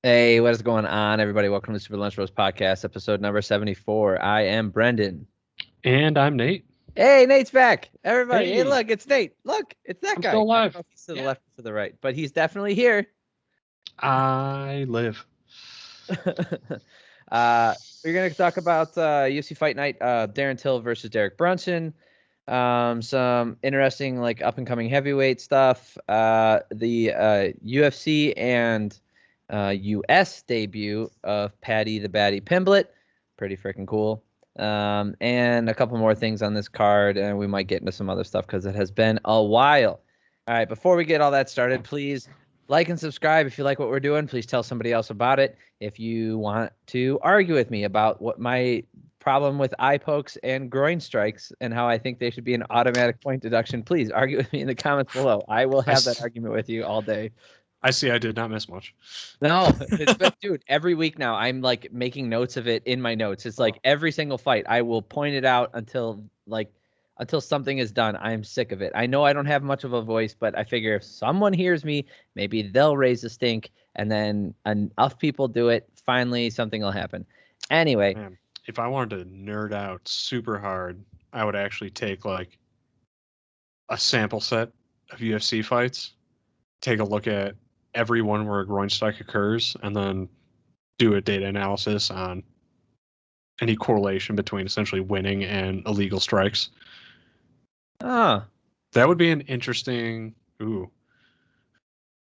Hey, what is going on, everybody? Welcome to the Super Lunch Roast Podcast, episode number 74. I am Brendan. And I'm Nate. Hey, Nate's back. Everybody, hey, Hey, look, it's Nate. Look, it's that I'm guy. still I don't alive. know if he's to the Yeah. left or to the right, but he's definitely here. I live. We're going to talk about UFC Fight Night, Darren Till versus Derek Brunson. Some interesting, like, up-and-coming heavyweight stuff. The UFC and US debut of Patty the Batty Pimblett. Pretty freaking cool. And a couple more things on this card, and we might get into some other stuff because it has been a while. All right, before we get all that started, please like and subscribe if you like what we're doing. Please tell somebody else about it. If you want to argue with me about what my problem with eye pokes and groin strikes and how I think they should be an automatic point deduction, please argue with me in the comments below. I will have that argument with you all day. I see I did not miss much. No, it's been, dude, every week now I'm like making notes of it in my notes. It's like every single fight I will point it out until something is done. I am sick of it. I know I don't have much of a voice, but I figure if someone hears me, maybe they'll raise a stink, and then enough people do it, finally something will happen. Anyway, Man, if I wanted to nerd out super hard, I would actually take like a sample set of UFC fights, take a look at every one where a groin strike occurs, and then do a data analysis on any correlation between essentially winning and illegal strikes. ah, That would be an interesting. Ooh,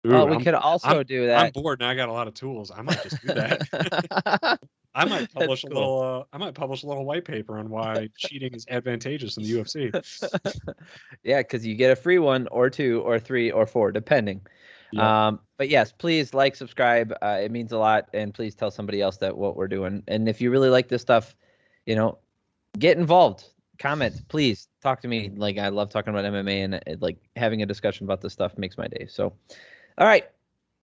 oh, ooh, we I'm could I'm also do I'm that. bored and I got a lot of tools. I might just do that. I might That's publish a cool. little. I might publish a little white paper on why cheating is advantageous in the UFC. Yeah, because you get a free one or two or three or four, depending. Yep. But yes, please like, subscribe. It means a lot, and please tell somebody else that what we're doing. And if you really like this stuff, you know, get involved. Comment, please talk to me. Like I love talking about MMA, and like having a discussion about this stuff makes my day. So, all right,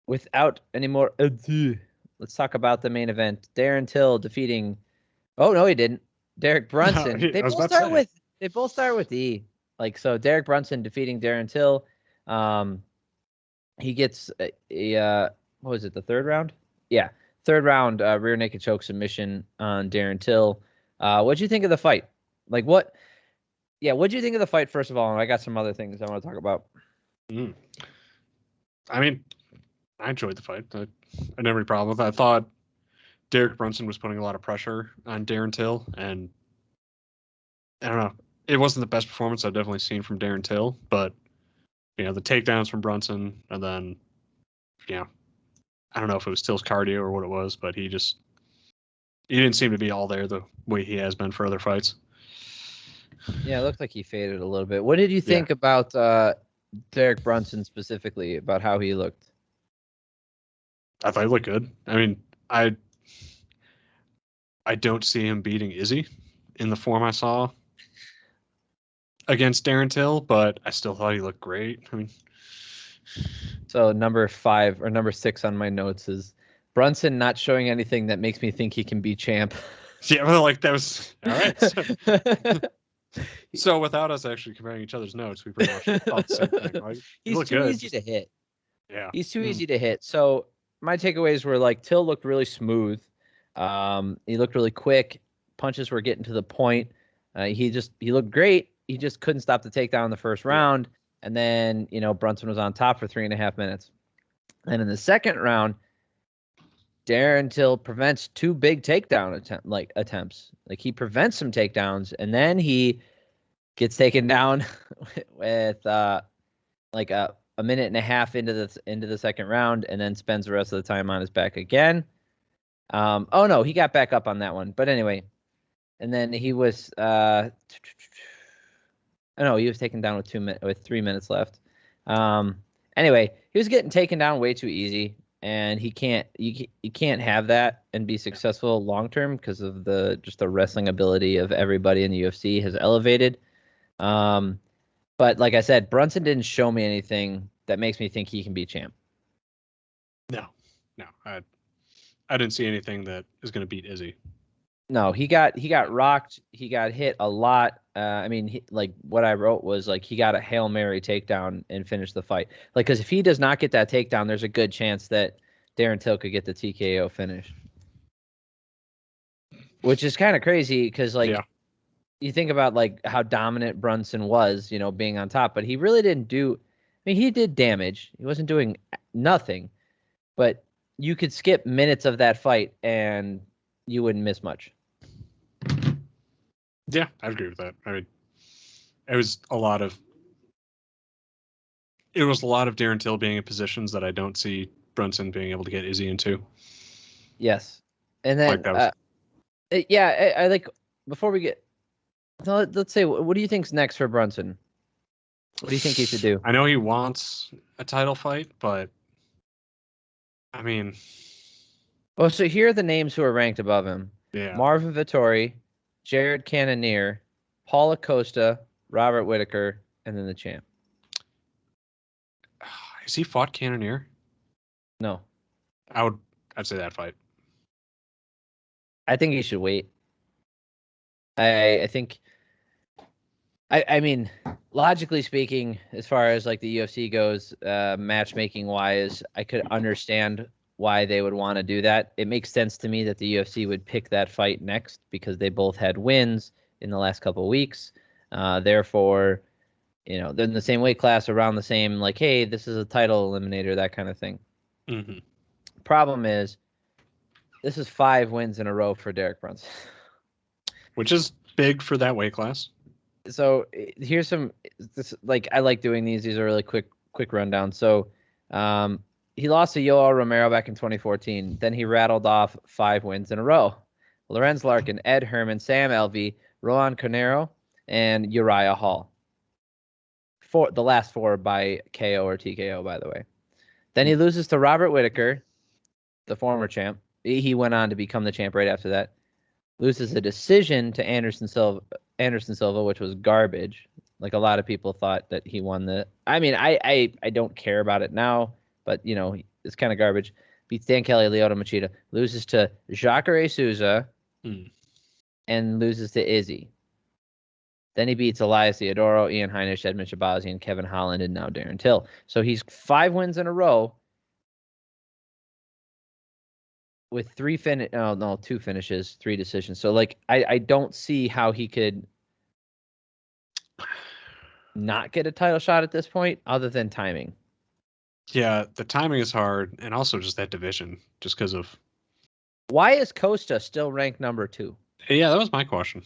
without any more ado, let's talk about the main event. Darren Till defeating. Oh no, he didn't. Derek No, Brunson. I was about to say. They both start with E. Like so, Derek Brunson defeating Darren Till. Um, he gets what was it, the third round? Yeah, third round rear naked choke submission on Darren Till. What'd you think of the fight? Like what? Yeah, what'd you think of the fight first of all? And I got some other things I want to talk about. Mm. I mean, I enjoyed the fight. I had no problem with it. I thought Derek Brunson was putting a lot of pressure on Darren Till, and I don't know. It wasn't the best performance I've definitely seen from Darren Till, but the takedowns from Brunson, and then you know, I don't know if it was Till's cardio or what it was, but he didn't seem to be all there the way he has been for other fights. Yeah, it looked like he faded a little bit. What did you Yeah. think about Derek Brunson specifically, about how he looked? I thought he looked good. I mean, I don't see him beating Izzy in the form I saw against Darren Till, but I still thought he looked great. I mean, So number 5 or number 6 on my notes is Brunson not showing anything that makes me think he can be champ. yeah, but like that was all right. So without us actually comparing each other's notes, we pretty much thought the same thing. Right? He He's looked too good. easy to hit. Yeah. He's too easy to hit. So my takeaways were like Till looked really smooth. He looked really quick. Punches were getting to the point. He looked great. He just couldn't stop the takedown in the first Yeah. round. And then, Brunson was on top for 3.5 minutes. And in the second round, Darren Till prevents 2 big takedown attempts. Like he prevents some takedowns, and then he gets taken down with like a minute and a half into the second round, and then spends the rest of the time on his back again. Oh no, he got back up on that one. But anyway, and then he was no, he was taken down with 3 minutes left. Anyway, he was getting taken down way too easy, and you can't have that and be successful long term because of the wrestling ability of everybody in the UFC has elevated. But like I said, Brunson didn't show me anything that makes me think he can be champ. No, I didn't see anything that is going to beat Izzy. No, he got rocked. He got hit a lot. I mean, like what I wrote was like he got a Hail Mary takedown and finished the fight. Like, because if he does not get that takedown, there's a good chance that Darren Till could get the TKO finish. Which is kind of crazy because, like, you think about, like, how dominant Brunson was, being on top, but he really didn't do. I mean, he did damage. He wasn't doing nothing, but you could skip minutes of that fight and you wouldn't miss much. Yeah, I agree with that. I mean, it was a lot of Darren Till being in positions that I don't see Brunson being able to get Izzy into. Yes, and then I like, before we get. Let's say, what do you think's next for Brunson? What do you think he should do? I know he wants a title fight, but I mean, well, so here are the names who are ranked above him: Marvin Vettori, Jared Cannonier, Paul Acosta, Robert Whittaker, and then the champ. Has he fought Cannonier? No. I'd say that fight. I think he should wait. I think. I mean, logically speaking, as far as like the UFC goes, matchmaking wise, I could understand why they would want to do that. It makes sense to me that the UFC would pick that fight next because they both had wins in the last couple of weeks. Therefore, they're in the same weight class, around the same, like, hey, this is a title eliminator, that kind of thing. Mm-hmm. Problem is, this is 5 wins in a row for Derek Brunson. Which is big for that weight class. So here's some, I like doing these. These are really quick rundown. So he lost to Yoel Romero back in 2014. Then he rattled off 5 wins in a row. Lorenz Larkin, Ed Herman, Sam Alvey, Roland Carneiro, and Uriah Hall. The last 4 by KO or TKO, by the way. Then he loses to Robert Whittaker, the former champ. He went on to become the champ right after that. Loses a decision to Anderson Silva, which was garbage. Like, a lot of people thought that he won the. I mean, I don't care about it now, but it's kind of garbage. Beats Dan Kelly, Lyoto Machida. Loses to Jacare Souza, and loses to Izzy. Then he beats Elias Theodoro, Ian Heinisch, Edmund Shabazian, Kevin Holland, and now Darren Till. So he's 5 wins in a row with 2 finishes, 3 decisions. So, like, I don't see how he could not get a title shot at this point other than timing. Yeah, the timing is hard, and also just that division, just because of. Why is Costa still ranked number 2? Yeah, that was my question.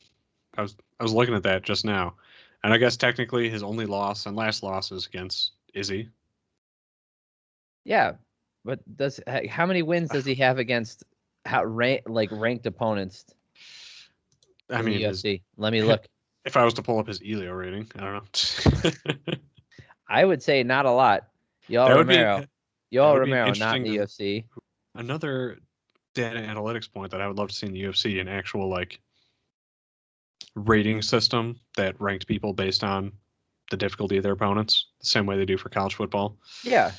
I was looking at that just now, and I guess technically his only loss and last loss is against Izzy. Yeah, but how many wins does he have against ranked opponents? I mean, the UFC. Let me look. If I was to pull up his Elio rating, I don't know. I would say not a lot. Yoel Romero, not in the UFC. Another data analytics point that I would love to see in the UFC, an actual rating system that ranked people based on the difficulty of their opponents, the same way they do for college football. Yeah.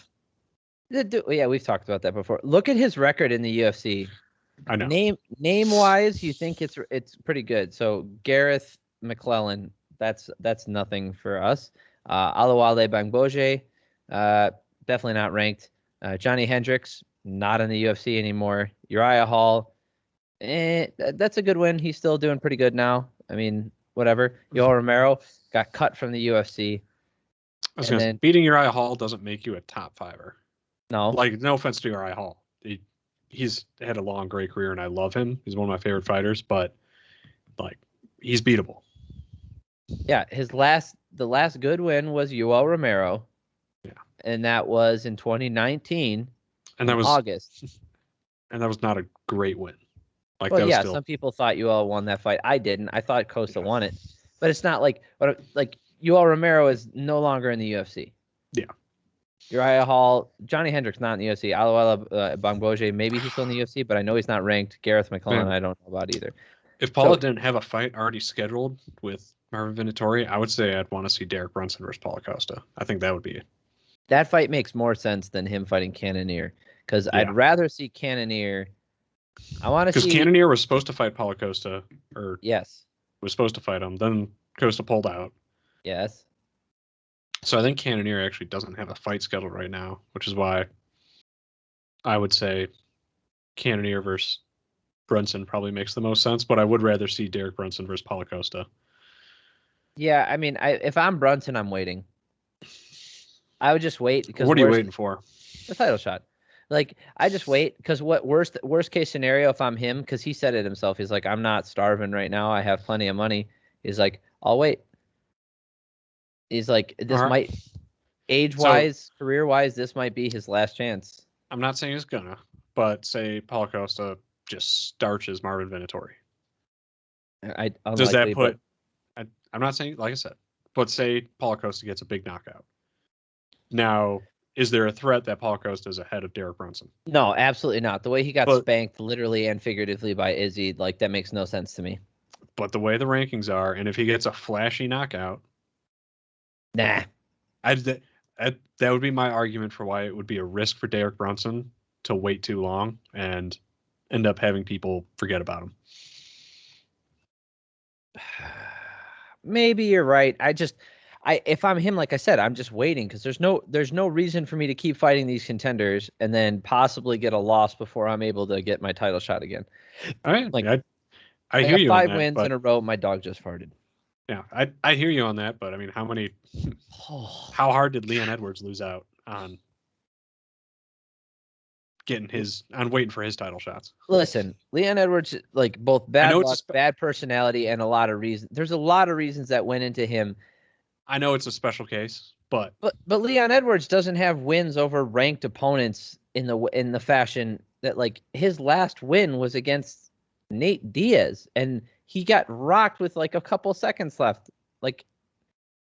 Yeah, we've talked about that before. Look at his record in the UFC. I know. Name wise, you think it's pretty good. So Gareth McClellan, that's nothing for us. Alawale Bangboje, definitely not ranked. Johnny Hendricks, not in the UFC anymore. Uriah Hall, that's a good win. He's still doing pretty good now. I mean, whatever. Yoel Romero got cut from the UFC. Beating Uriah Hall doesn't make you a top 5er. No. No offense to Uriah Hall. He's had a long, great career, and I love him. He's one of my favorite fighters, but he's beatable. Yeah, the last good win was Yoel Romero. Yeah. And that was in 2019. And that was August. And that was not a great win. Some people thought Yoel won that fight. I didn't. I thought Costa won it. But it's not like Yoel Romero is no longer in the UFC. Yeah. Uriah Hall, Johnny Hendricks not in the UFC. Alawala Bangboje, maybe he's still in the UFC, but I know he's not ranked. Gareth McClellan, I don't know about either. If Paula didn't have a fight already scheduled with Marvin Vettori, I would say I'd want to see Derek Brunson versus Paul Acosta. I think that would be it. That fight makes more sense than him fighting Cannonier, because I'd rather see Cannonier. I want to see, because Cannonier was supposed to fight Paul Acosta, yes, was supposed to fight him. Then Costa pulled out. Yes. So I think Cannonier actually doesn't have a fight scheduled right now, which is why I would say Cannonier versus Brunson probably makes the most sense, but I would rather see Derek Brunson versus Paulo Costa. Yeah, I mean, if I'm Brunson, I'm waiting. I would just wait because What are you waiting for? the title shot. Like, I just wait because what worst case scenario if I'm him, because he said it himself. He's like, I'm not starving right now. I have plenty of money. He's like, I'll wait. He's like, this All right. might age So wise, career wise, this might be his last chance. I'm not saying he's gonna, but say Paulo Costa just starches Marvin Vinatieri. Does that Unlikely, but put? I'm not saying, like I said, but say Paulo Costa gets a big knockout. Now, is there a threat that Paulo Costa is ahead of Derek Brunson? no, absolutely not. The way he got But spanked literally and figuratively by Izzy, like that makes no sense to me. but the way the rankings are, and if he gets a flashy knockout, Nah. that would be my argument for why it would be a risk for Derek Brunson to wait too long and end up having people forget about him. Maybe you're right. If I'm him, like I said, I'm just waiting because there's no reason for me to keep fighting these contenders and then possibly get a loss before I'm able to get my title shot again. All right, Like, I I hear have you on 5 that, wins in but a row. My dog just farted. yeah, I hear you on that, but I mean, how hard did Leon Edwards lose out on waiting for his title shots? Listen, Leon Edwards, like both I bad know luck, bad personality, and a lot of reasons. There's a lot of reasons that went into him. I know it's a special case, but Leon Edwards doesn't have wins over ranked opponents in the fashion that, like, his last win was against Nate Diaz, and he got rocked with like a couple seconds left, like,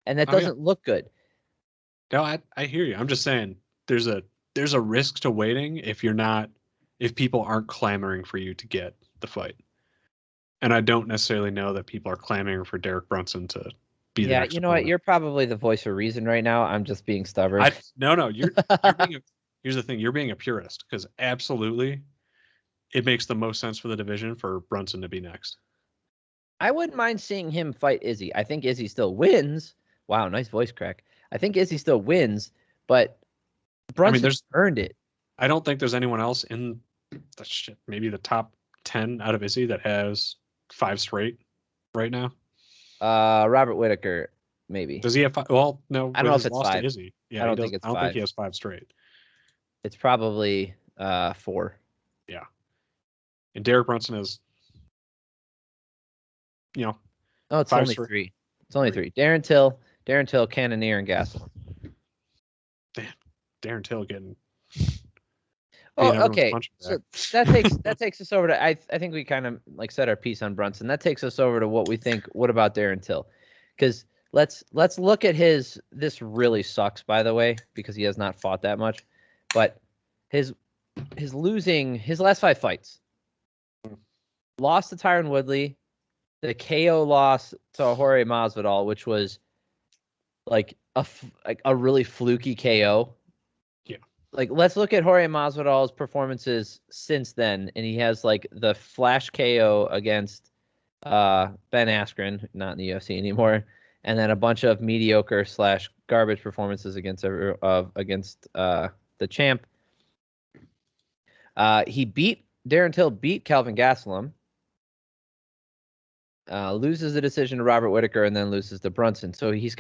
and that doesn't look good. No, I hear you. I'm just saying there's a risk to waiting if people aren't clamoring for you to get the fight. And I don't necessarily know that people are clamoring for Derek Brunson to be the Yeah, next you know what? opponent. You're probably the voice of reason right now. I'm just being stubborn. No, you're being here's the thing, you're being a purist because absolutely it makes the most sense for the division for Brunson to be next. I wouldn't mind seeing him fight Izzy. I think Izzy still wins. Wow, nice voice crack. I think Izzy still wins, but Brunson earned it. I don't think there's anyone else in maybe the top 10 out of Izzy that has 5 straight right now. Robert Whitaker, maybe. Does he have 5? Well, no. I don't know if it's 5. Izzy. Yeah, I don't he does. think it's I don't 5. think he has 5 straight. It's probably 4. Yeah, and Derek Brunson is, Oh, it's only 3. It's only 3. Darren Till, Cannonier, and Gastelum. Darren Till getting. Oh, okay. So that takes us over to I think we kind of like said our piece on Brunson. That takes us over to what we think. What about Darren Till? Because let's look at his. This really sucks, by the way, because he has not fought that much, but his losing his last 5 fights. Lost to Tyron Woodley, the KO loss to Jorge Masvidal, which was like a really fluky KO. Yeah. Like, let's look at Jorge Masvidal's performances since then, and he has like the flash KO against Ben Askren, not in the UFC anymore, and then a bunch of mediocre / garbage performances against the champ. Darren Till beat Calvin Gastelum. Loses the decision to Robert Whitaker and then loses to Brunson. So he's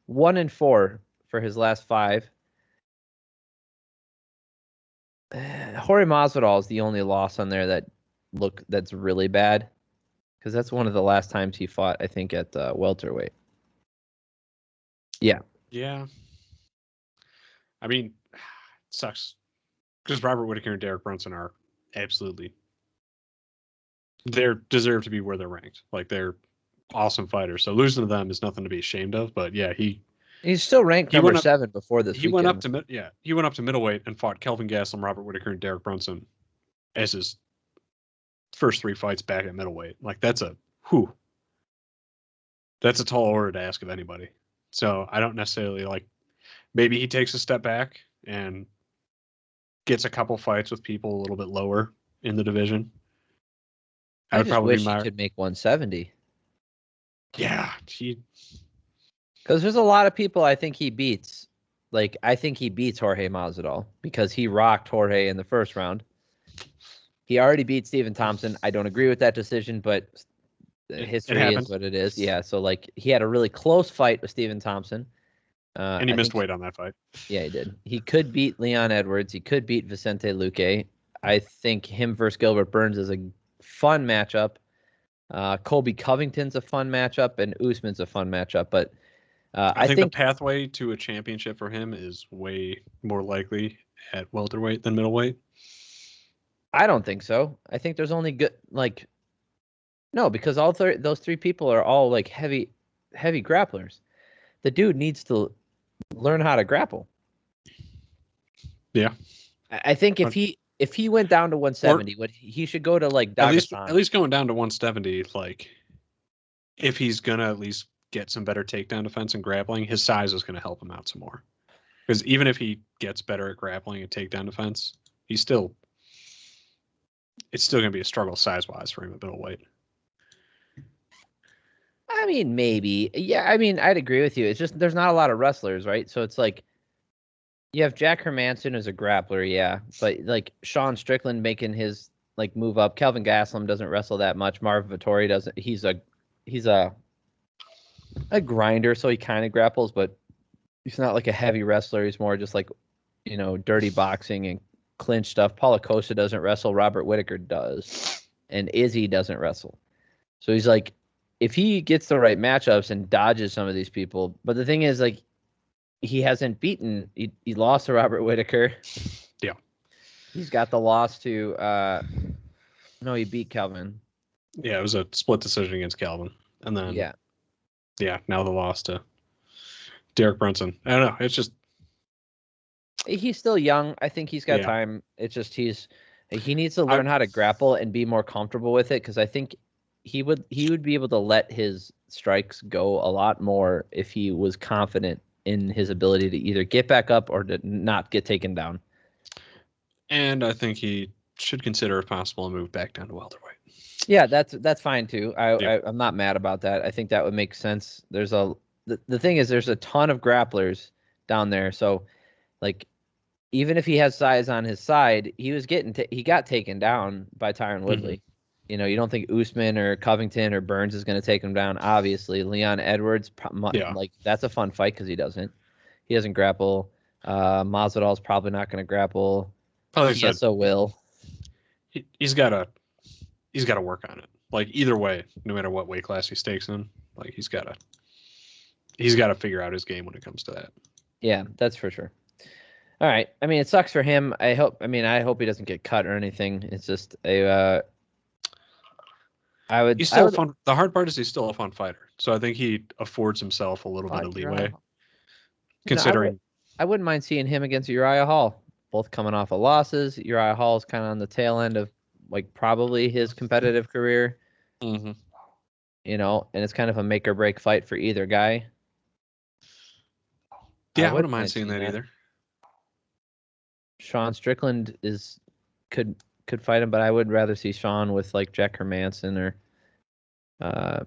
1-4 for his last 5. Jorge Masvidal is the only loss on there that's really bad, because that's one of the last times he fought, I think, at welterweight. Yeah. Yeah. I mean, it sucks because Robert Whitaker and Derek Brunson are absolutely. They deserve to be where they're ranked. Like, they're awesome fighters. So losing to them is nothing to be ashamed of. But yeah, he's still ranked number 7 before this weekend. He went up to middleweight and fought Kelvin Gastelum, Robert Whitaker, and Derek Brunson as his first 3 fights back at middleweight. Like, that's a tall order to ask of anybody. So I don't necessarily maybe he takes a step back and gets a couple fights with people a little bit lower in the division. I just wish he could make 170. Yeah, because there's a lot of people I think he beats like I think he beats Jorge Masvidal because he rocked Jorge in the first round. He already beat Stephen Thompson. I don't agree with that decision, but history is what it is. Yeah, so like he had a really close fight with Stephen Thompson. And he missed weight on that fight. Yeah, he did. He could beat Leon Edwards. He could beat Vicente Luque. I think him versus Gilbert Burns is a fun matchup. Colby Covington's a fun matchup, and Usman's a fun matchup. But I think the pathway to a championship for him is way more likely at welterweight than middleweight. I don't think so. I think there's only good no, because those three people are all like heavy grapplers. The dude needs to learn how to grapple. Yeah. I think if he went down to 170, he should go to like Dagestan. At least going down to 170, like if he's gonna at least get some better takedown defense and grappling, his size is gonna help him out some more. Because even if he gets better at grappling and takedown defense, it's still gonna be a struggle size wise for him at middleweight. I mean, maybe. Yeah, I mean, I'd agree with you. It's just there's not a lot of wrestlers, right? So it's like you have Jack Hermanson as a grappler, yeah, but like Sean Strickland making his like move up. Kelvin Gastelum doesn't wrestle that much. Marvin Vettori doesn't. He's a grinder, so he kind of grapples, but he's not like a heavy wrestler. He's more just like, dirty boxing and clinch stuff. Paulo Costa doesn't wrestle. Robert Whittaker does, and Izzy doesn't wrestle. So he's like, if he gets the right matchups and dodges some of these people, but the thing is, like, he hasn't beaten. He lost to Robert Whittaker. Yeah, he's got the loss to. No, he beat Kelvin. Yeah, it was a split decision against Calvin, and then now the loss to Derek Brunson. I don't know. It's just he's still young. I think he's got time. It's just he needs to learn how to grapple and be more comfortable with it, because I think he would be able to let his strikes go a lot more if he was confident in his ability to either get back up or to not get taken down. And I think he should consider, if possible, a move back down to welterweight. Yeah, that's fine too. I'm not mad about that. I think that would make sense. The thing is, there's a ton of grapplers down there, so like even if he has size on his side, he got taken down by Tyron Woodley. Mm-hmm. You don't think Usman or Covington or Burns is going to take him down. Obviously, Leon Edwards, like that's a fun fight because he doesn't grapple. Masvidal's probably not going to grapple. So will. He's got to work on it. Like either way, no matter what weight class he stakes in, like he's got to figure out his game when it comes to that. Yeah, that's for sure. All right. I mean, it sucks for him. I hope he doesn't get cut or anything. It's just he's still fun. The hard part is he's still a fun fighter. So I think he affords himself a little bit of leeway. Considering I wouldn't mind seeing him against Uriah Hall. Both coming off of losses. Uriah Hall's kind of on the tail end of like probably his competitive career. Mm-hmm. And it's kind of a make or break fight for either guy. Yeah, I wouldn't mind seeing that either. Sean Strickland could fight him, but I would rather see Sean with like Jack Hermanson or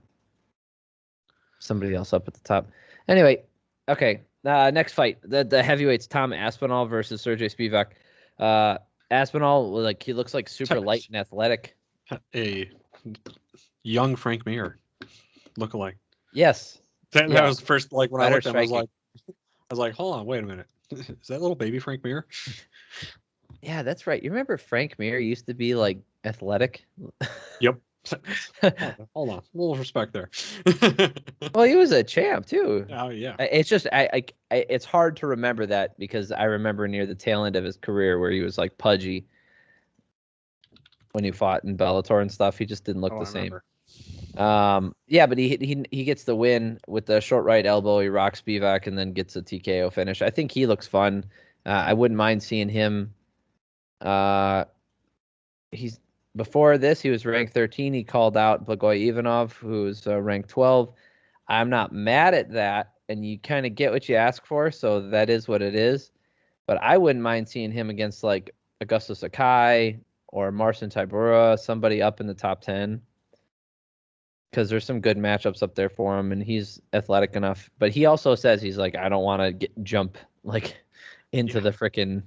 somebody else up at the top. Anyway, okay. Next fight, the heavyweights, Tom Aspinall versus Sergey Spivak. Aspinall, like he looks like super light and athletic. A young Frank Mir lookalike. Yes. That was the first, like when I looked at him, I was like, hold on, wait a minute. Is that little baby Frank Mir? Yeah, that's right. You remember Frank Mir used to be like athletic? Yep. Hold on. A little respect there. Well, he was a champ too. Oh yeah. It's just it's hard to remember that because I remember near the tail end of his career where he was like pudgy when he fought in Bellator and stuff. He just didn't look the same. Yeah, but he gets the win with the short right elbow. He rocks Spivak and then gets a TKO finish. I think he looks fun. I wouldn't mind seeing him. Before this, he was ranked 13. He called out Blagoy Ivanov, who's ranked 12. I'm not mad at that, and you kind of get what you ask for, so that is what it is. But I wouldn't mind seeing him against like Augusto Sakai or Marcin Tybura, somebody up in the top 10, because there's some good matchups up there for him, and he's athletic enough. But he also says he's like, I don't want to jump like into the frickin'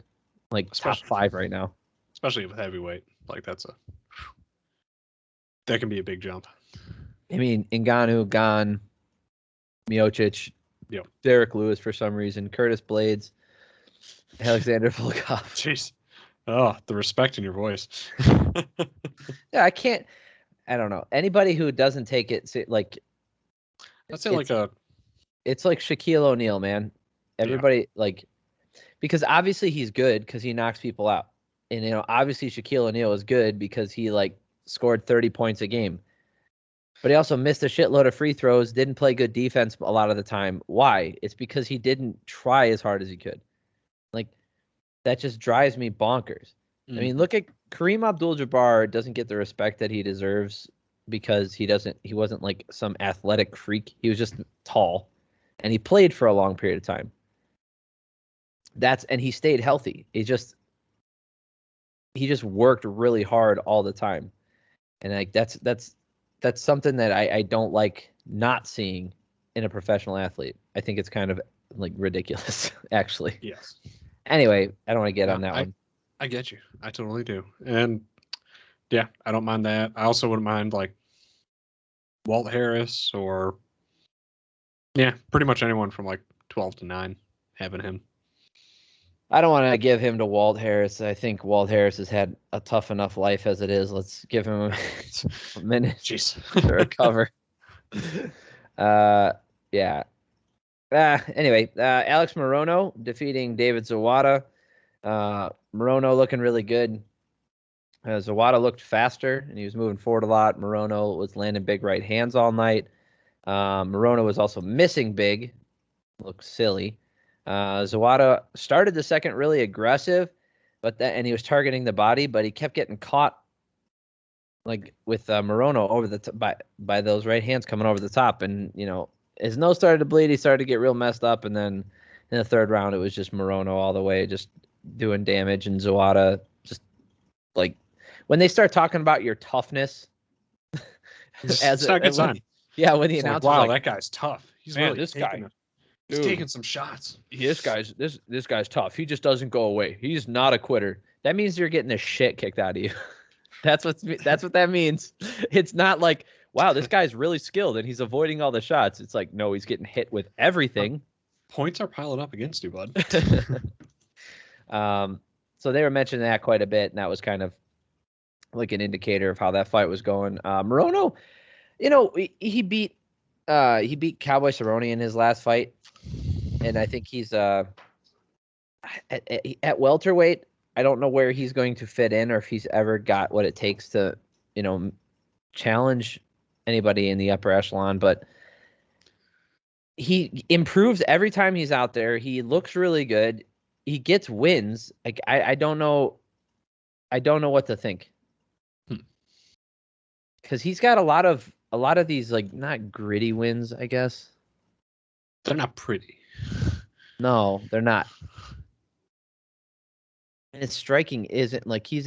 like top 5 right now. Especially with heavyweight. Like that can be a big jump. I mean, Ngannou gone, Miocic, Yep. Derek Lewis for some reason, Curtis Blades, Alexander Volkov. Jeez. Oh, the respect in your voice. Yeah, I don't know. Anybody who doesn't take it like I'd say it's like Shaquille O'Neal, man. Everybody like because obviously he's good because he knocks people out. And obviously Shaquille O'Neal is good because he like scored 30 points a game. But he also missed a shitload of free throws, didn't play good defense a lot of the time. Why? It's because he didn't try as hard as he could. Like, that just drives me bonkers. I mean, look at Kareem Abdul-Jabbar doesn't get the respect that he deserves because he wasn't like some athletic freak. He was just tall and he played for a long period of time. And he stayed healthy. He just worked really hard all the time. And like that's something that I don't like not seeing in a professional athlete. I think it's kind of like ridiculous, actually. Yes. Anyway, I don't want to get on that one. I get you. I totally do. And yeah, I don't mind that. I also wouldn't mind like Walt Harris or pretty much anyone from like 12 to 9 having him. I don't want to give him to Walt Harris. I think Walt Harris has had a tough enough life as it is. Let's give him a minute to recover. Yeah. Anyway, Alex Morono defeating David Zawada. Morono looking really good. Zawada looked faster, and he was moving forward a lot. Morono was landing big right hands all night. Morono was also missing big. Looked silly. Zawada started the second really aggressive, and he was targeting the body, but he kept getting caught like with Morono over the by those right hands coming over the top, and his nose started to bleed. He started to get real messed up, and then in the third round, it was just Morono all the way, just doing damage, and Zawada just like when they start talking about your toughness, it's not a good sign. Yeah, when the announcer, wow, that guy's tough. He's really this guy. He's taking some shots. This guy's tough. He just doesn't go away. He's not a quitter. That means you're getting the shit kicked out of you. That's what that means. It's not like, wow, this guy's really skilled and he's avoiding all the shots. It's like, no, he's getting hit with everything. Points are piling up against you, bud. So they were mentioning that quite a bit, and that was kind of like an indicator of how that fight was going. Morono, he beat Cowboy Cerrone in his last fight, and I think he's at welterweight. I don't know where he's going to fit in or if he's ever got what it takes to, challenge anybody in the upper echelon, but he improves every time he's out there. He looks really good. He gets wins. Like I don't know what to think. Cuz he's got a lot of these like not gritty wins, I guess. They're not pretty. No, they're not. And his striking isn't like he's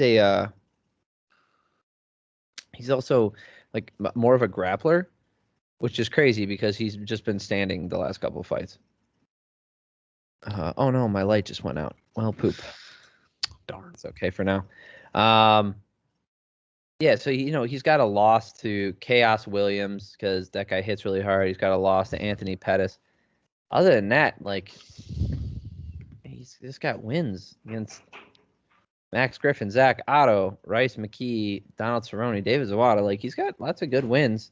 also like more of a grappler, which is crazy because he's just been standing the last couple of fights. Oh no, my light just went out. Well, poop. Darn. It's okay for now. Yeah, so he's got a loss to Chaos Williams because that guy hits really hard. He's got a loss to Anthony Pettis. Other than that, like he's just got wins against Max Griffin, Zach Otto, Rice McKee, Donald Cerrone, David Zawada. Like he's got lots of good wins.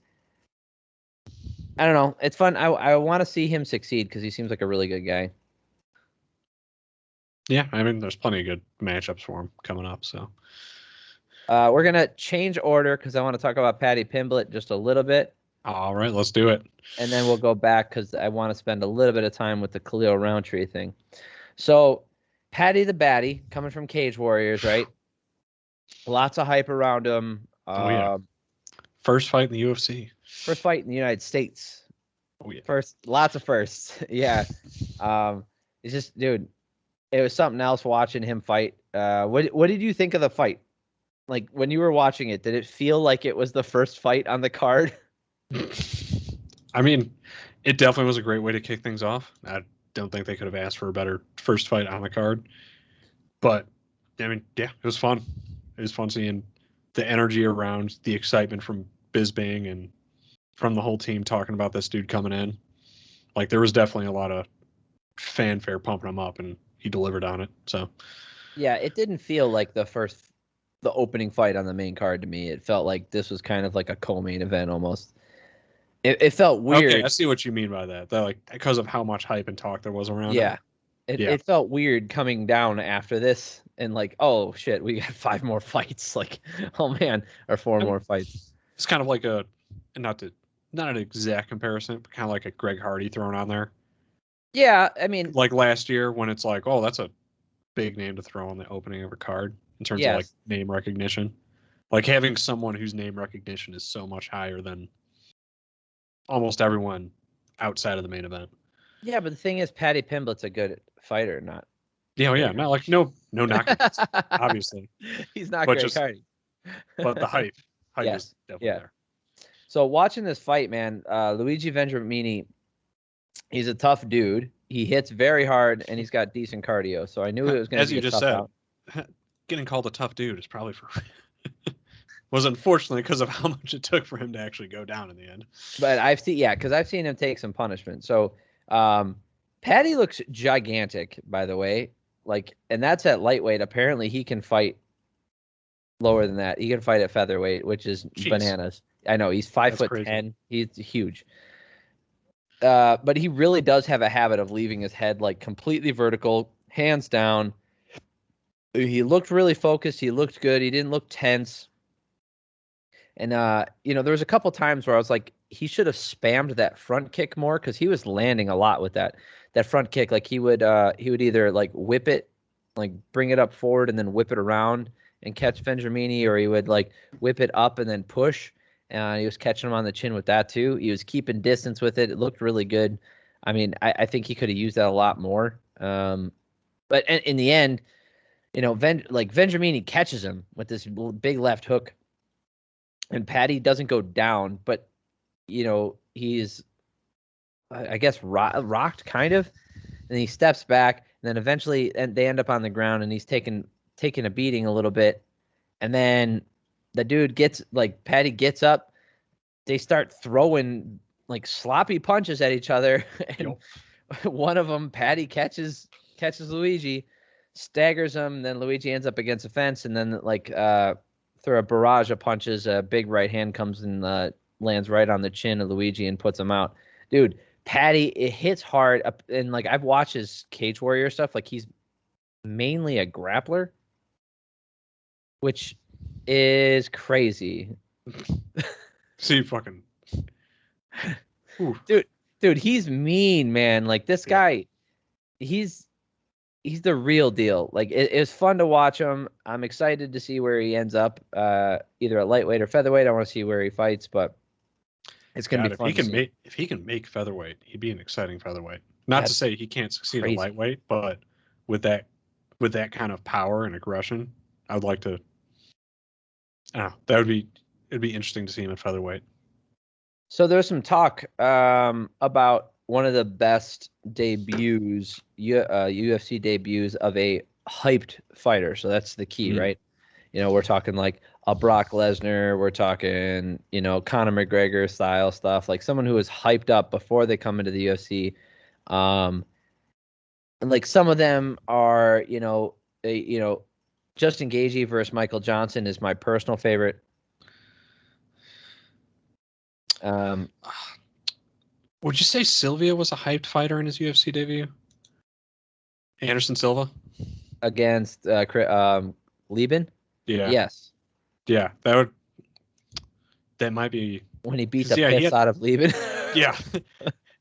I don't know. It's fun. I want to see him succeed because he seems like a really good guy. Yeah, I mean, there's plenty of good matchups for him coming up. So we're gonna change order because I want to talk about Paddy Pimblett just a little bit. All right, let's do it. And then we'll go back because I want to spend a little bit of time with the Khalil Roundtree thing. So Paddy the Batty coming from Cage Warriors, right? Lots of hype around him. Yeah. First fight in the UFC. First fight in the United States. Oh yeah. Lots of firsts. Yeah. It's just, dude, it was something else watching him fight. What did you think of the fight? Like when you were watching it, did it feel like it was the first fight on the card? I mean, it definitely was a great way to kick things off. don't think they could have asked for a better first fight on the card. But I mean, yeah, it was fun. It was fun seeing the energy around, the excitement from Bisbing and from the whole team talking about this dude coming in. Like there was definitely a lot of fanfare pumping him up, and he delivered on it. So Yeah, it didn't feel like the opening fight on the main card to me. It felt like this was kind of like a co-main event almost. It felt weird. okay, I see what you mean by that. That like because of how much hype and talk there was around Yeah. it. It felt weird coming down after this and like, oh shit, we got 5 more fights. Like, oh man, or 4 more fights. It's kind of like not an exact comparison, but kind of like a Greg Hardy thrown on there. Yeah, I mean, like last year when it's like, oh, that's a big name to throw on the opening of a card in terms of like name recognition. Like having someone whose name recognition is so much higher than almost everyone outside of the main event. Yeah, but the thing is, Paddy Pimblett's a good fighter, not. Yeah, yeah, not like no knock, obviously. He's not Greg Hardy. But the hype yes. is definitely there. So watching this fight, man, Luigi Vendramini, he's a tough dude. He hits very hard, and he's got decent cardio. So I knew it was going to be a tough out. Getting called a tough dude is probably was unfortunately because of how much it took for him to actually go down in the end. But because I've seen him take some punishment. So Paddy looks gigantic, by the way. Like, and that's at lightweight. Apparently, he can fight lower than that. He can fight at featherweight, which is bananas. I know he's 5'10". He's huge. But he really does have a habit of leaving his head like completely vertical, hands down. He looked really focused. He looked good. He didn't look tense. And there was a couple times where I was like, he should have spammed that front kick more because he was landing a lot with that front kick. Like he would either like whip it, like bring it up forward and then whip it around and catch Vendramini, or he would like whip it up and then push. And he was catching him on the chin with that too. He was keeping distance with it. It looked really good. I mean, I think he could have used that a lot more. But in the end, Vendramini catches him with this big left hook. And Paddy doesn't go down, but, he's, I guess, rocked kind of. And he steps back, and then eventually they end up on the ground, and he's taking a beating a little bit. And then the dude Paddy gets up. They start throwing, like, sloppy punches at each other. And one of them, Paddy catches Luigi, staggers him. Then Luigi ends up against a fence, and then, through a barrage of punches, a big right hand comes and lands right on the chin of Luigi and puts him out. Dude, Paddy, it hits hard. And like I've watched his Cage Warrior stuff. Like he's mainly a grappler, which is crazy. See, fucking dude, he's mean, man. Like this guy, he's the real deal. Like it's fun to watch him. I'm excited to see where he ends up, either at lightweight or featherweight. I want to see where he fights, but it's gonna be fun. If he can make featherweight, he'd be an exciting featherweight. Not to say he can't succeed at lightweight, but with that kind of power and aggression, I would like to. It'd be interesting to see him at featherweight. So there's some talk about one of the best debuts, UFC debuts of a hyped fighter. So that's the key, right? We're talking like a Brock Lesnar. We're talking, Conor McGregor style stuff, like someone who is hyped up before they come into the UFC. And like some of them are, Justin Gaethje versus Michael Johnson is my personal favorite. Would you say Sylvia was a hyped fighter in his UFC debut? Anderson Silva against Lieben? Yeah. Yes. Yeah, that might be when he beat the piss out of Lieben. Yeah.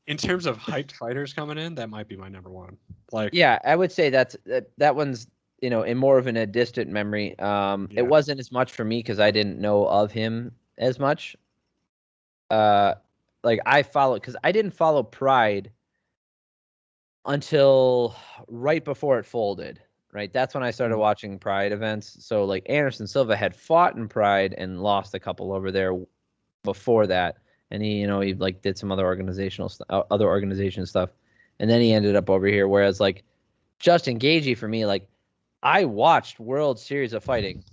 In terms of hyped fighters coming in, that might be my number one. Like, yeah, I would say that one's in more of a distant memory. It wasn't as much for me because I didn't know of him as much. Like I followed because I didn't follow Pride until right before it folded. Right, that's when I started watching Pride events. So like Anderson Silva had fought in Pride and lost a couple over there before that, and he like did some other organization stuff, and then he ended up over here. Whereas like Justin Gaethje for me, like I watched World Series of Fighting.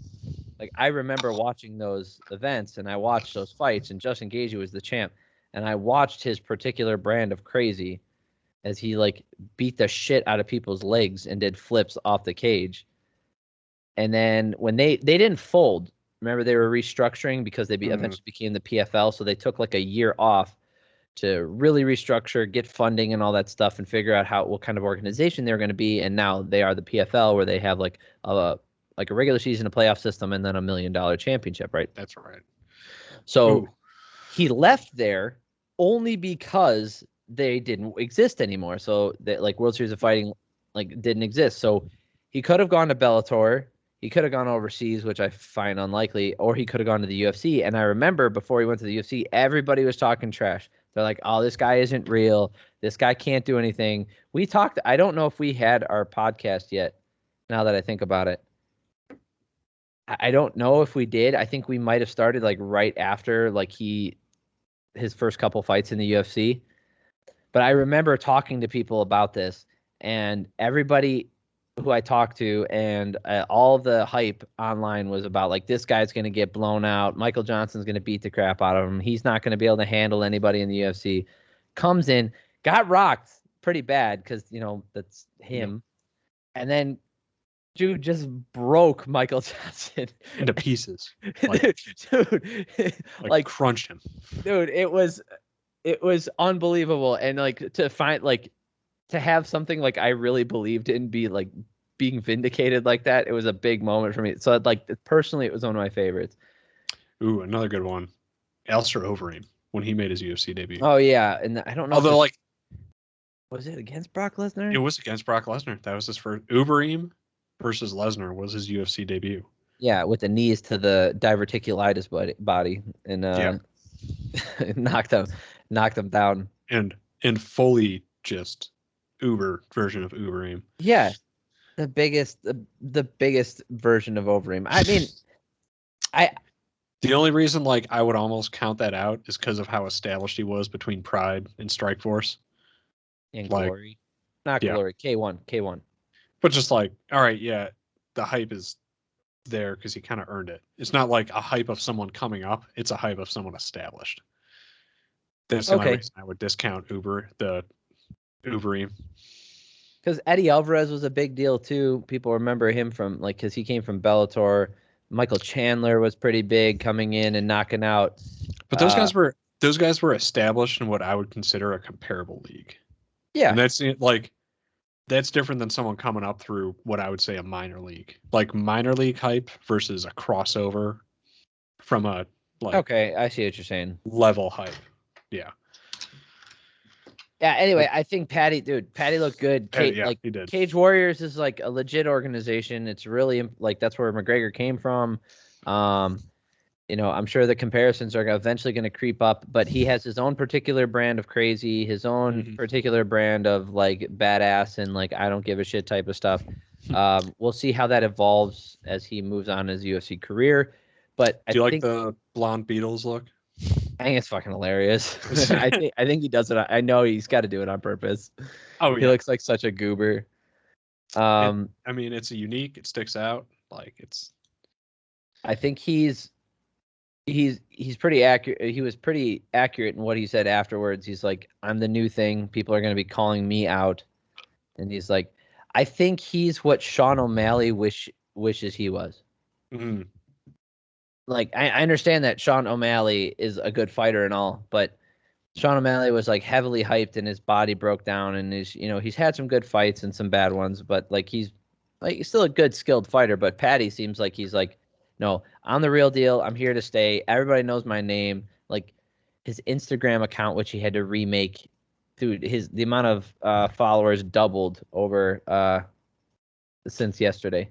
Like I remember watching those events and I watched those fights, and Justin Gaethje was the champ, and I watched his particular brand of crazy as he like beat the shit out of people's legs and did flips off the cage. And then when they didn't fold, remember they were restructuring because they eventually became the PFL, so they took like a year off to really restructure, get funding and all that stuff, and figure out what kind of organization they're going to be. And now they are the PFL, where they have like a regular season, a playoff system, and then $1 million championship, right? That's right. So he left there only because they didn't exist anymore. So that like World Series of Fighting like didn't exist. So he could have gone to Bellator. He could have gone overseas, which I find unlikely, or he could have gone to the UFC. And I remember before he went to the UFC, everybody was talking trash. They're like, oh, this guy isn't real. This guy can't do anything. We talked, I don't know if we had our podcast yet, now that I think about it. I don't know if we did. I think we might have started like right after like his first couple fights in the UFC. But I remember talking to people about this, and everybody who I talked to and all the hype online was about like this guy's going to get blown out. Michael Johnson's going to beat the crap out of him. He's not going to be able to handle anybody in the UFC. Comes in, got rocked pretty bad because, you know, that's him. Yeah. And then dude just broke Michael Johnson into pieces. Like, dude, like crunched him. Dude, it was unbelievable. And like to have something like I really believed in be like being vindicated like that, it was a big moment for me. So like personally, it was one of my favorites. Ooh, another good one. Alistair Overeem when he made his UFC debut. Oh yeah, and I don't know. Although like, was it against Brock Lesnar? It was against Brock Lesnar. That was his first. Overeem versus Lesnar was his UFC debut. Yeah, with the knees to the diverticulitis body, and knocked him down. And fully just Uber version of Overeem. Yeah, the biggest version of Overeem. I mean, the only reason like I would almost count that out is because of how established he was between Pride and Strikeforce. And like, Glory. Not Glory. K1. But just like, all right, yeah, the hype is there because he kind of earned it. It's not like a hype of someone coming up. It's a hype of someone established. That's the only reason I would discount the Overeem. Because Eddie Alvarez was a big deal too. People remember him from like because he came from Bellator. Michael Chandler was pretty big coming in and knocking out. But those guys were established in what I would consider a comparable league. Yeah, and that's different than someone coming up through what I would say a minor league, like minor league hype versus a crossover from a like. Okay, I see what you're saying. Level hype, yeah. Yeah. Anyway, I think Patty looked good. He did. Cage Warriors is like a legit organization. It's really like that's where McGregor came from. You know, I'm sure the comparisons are eventually going to creep up, but he has his own particular brand of crazy, his own particular brand of like badass and like I don't give a shit type of stuff. We'll see how that evolves as he moves on his UFC career. But do you like the blonde Beatles look? I think it's fucking hilarious. I think he does it. I know he's got to do it on purpose. Oh, he looks like such a goober. I mean, it's unique. It sticks out. Like it's. I think he's pretty accurate. He was pretty accurate in what he said afterwards. He's like, I'm the new thing. People are going to be calling me out. And he's like, I think he's what Sean O'Malley wishes he was. Mm-hmm. Like, I understand that Sean O'Malley is a good fighter and all, but Sean O'Malley was like heavily hyped and his body broke down and he's had some good fights and some bad ones, but like he's still a good skilled fighter. But Patty seems like he's like, no, I'm the real deal. I'm here to stay. Everybody knows my name. Like his Instagram account, which he had to remake, dude, the amount of followers doubled over since yesterday.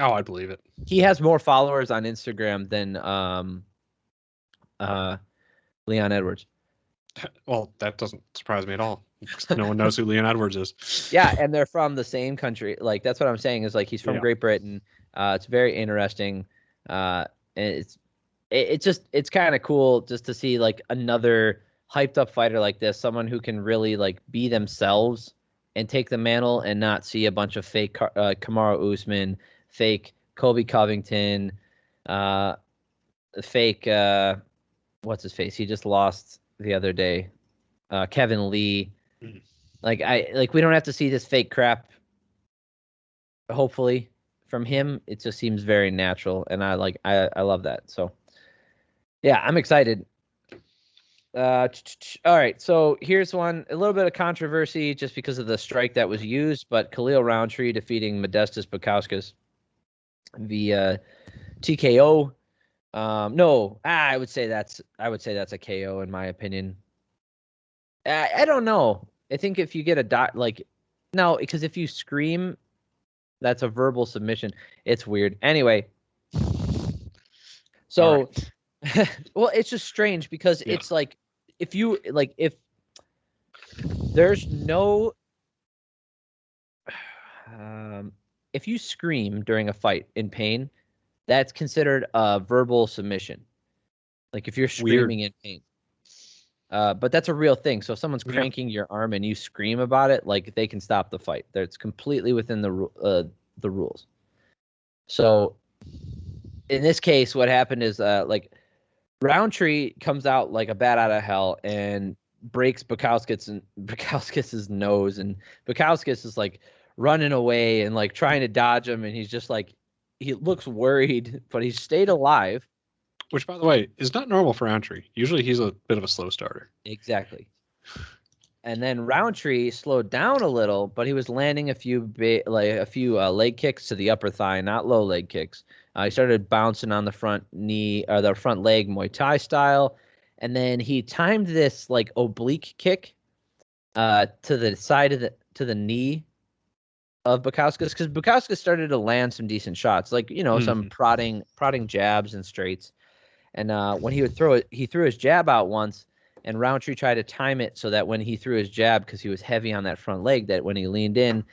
Oh, I believe it. He has more followers on Instagram than Leon Edwards. Well, that doesn't surprise me at all. No one knows who Leon Edwards is. Yeah, and they're from the same country. Like that's what I'm saying is like he's from Great Britain. It's very interesting. And it's kind of cool just to see like another hyped up fighter like this, someone who can really like be themselves and take the mantle and not see a bunch of fake Kamaru Usman, fake Kobe Covington, fake what's his face? He just lost the other day. Kevin Lee. Mhm. We don't have to see this fake crap. Hopefully, from him, it just seems very natural, and I love that. So, yeah, I'm excited. All right, so here's one, a little bit of controversy just because of the strike that was used, but Khalil Roundtree defeating Modestas Bukauskas via TKO. No, I would say that's a KO in my opinion. I don't know. I think if you get a no, because if you scream, that's a verbal submission. It's weird. Anyway, so well, it's just strange because it's like if there's no if you scream during a fight in pain, that's considered a verbal submission. Like if you're screaming in pain. But that's a real thing. So if someone's cranking your arm and you scream about it, like they can stop the fight. It's completely within the rules. So in this case, what happened is like Roundtree comes out like a bat out of hell and breaks Bukauskis' nose, and Bukauskis is like running away and like trying to dodge him, and he's just like he looks worried, but he stayed alive. Which, by the way, is not normal for Roundtree. Usually he's a bit of a slow starter. Exactly. And then Roundtree slowed down a little, but he was landing a few leg kicks to the upper thigh, not low leg kicks. He started bouncing on the front knee or the front leg Muay Thai style, and then he timed this like oblique kick to the side of the knee of Bukauskas, because Bukauskas started to land some decent shots, like some prodding jabs and straights. And when he would throw it, he threw his jab out once, and Roundtree tried to time it so that when he threw his jab, because he was heavy on that front leg, that when he leaned in,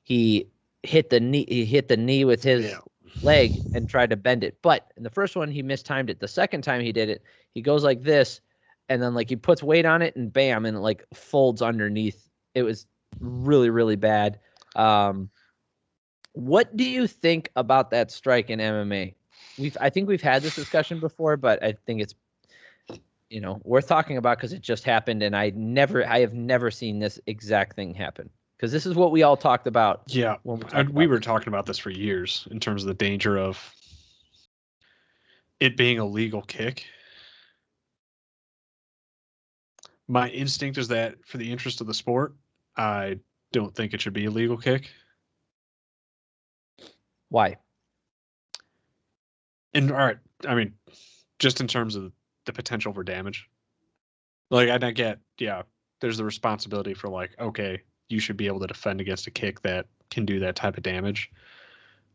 he hit the knee. He hit the knee with his leg and tried to bend it. But in the first one, he mistimed it. The second time he did it, he goes like this, and then like he puts weight on it, and bam, and it like folds underneath. It was really, really bad. What do you think about that strike in MMA? I think we've had this discussion before, but I think it's worth talking about because it just happened, and I have never seen this exact thing happen, because this is what we all talked about. Yeah, we were talking about this for years in terms of the danger of it being a legal kick. My instinct is that for the interest of the sport, I don't think it should be a legal kick. Why? And all right, I mean, just in terms of the potential for damage. Like, I get, there's the responsibility for like, okay, you should be able to defend against a kick that can do that type of damage.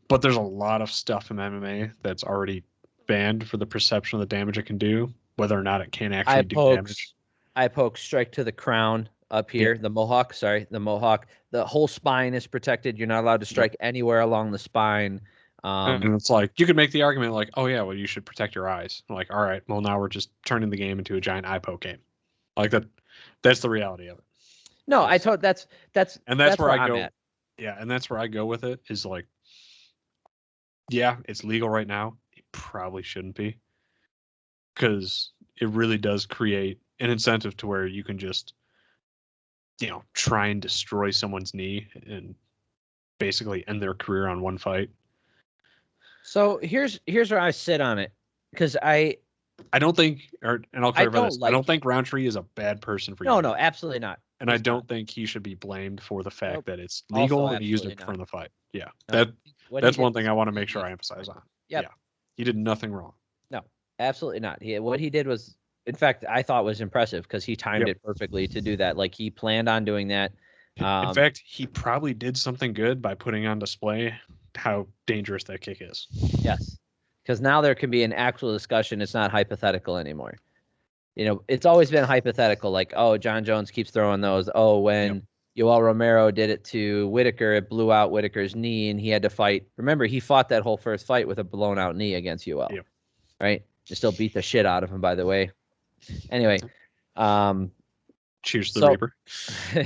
But there's a lot of stuff in MMA that's already banned for the perception of the damage it can do, whether or not it can actually do damage. Eye poke, strike to the crown up here, the mohawk. The whole spine is protected. You're not allowed to strike anywhere along the spine. And it's like, you could make the argument like, oh yeah, well, you should protect your eyes. I'm like, all right, well, now we're just turning the game into a giant eye poke game. Like that's the reality of it. No, I told that's where I go. At. Yeah, and that's where I go with it, is like, yeah, it's legal right now. It probably shouldn't be, because it really does create an incentive to where you can just, try and destroy someone's knee and basically end their career on one fight. So here's where I sit on it, because I don't think, and I'll clarify this. I don't think Roundtree is a bad person for No, absolutely not. And I don't think he should be blamed for the fact that it's legal and he used it from the fight. Yeah, that's one thing I want to make sure I emphasize on. Yep. Yeah, he did nothing wrong. No, absolutely not. What he did was, in fact, I thought was impressive, because he timed it perfectly to do that. Like, he planned on doing that. In fact, he probably did something good by putting on display how dangerous that kick is. Yes, because now there can be an actual discussion. It's not hypothetical anymore. It's always been hypothetical, like, oh, John Jones keeps throwing those. Oh, when Yoel Romero did it to Whitaker, it blew out Whitaker's knee, and he had to fight. Remember, he fought that whole first fight with a blown out knee against Yoel, right? And still beat the shit out of him, by the way. Anyway, Cheers to the So Reaper.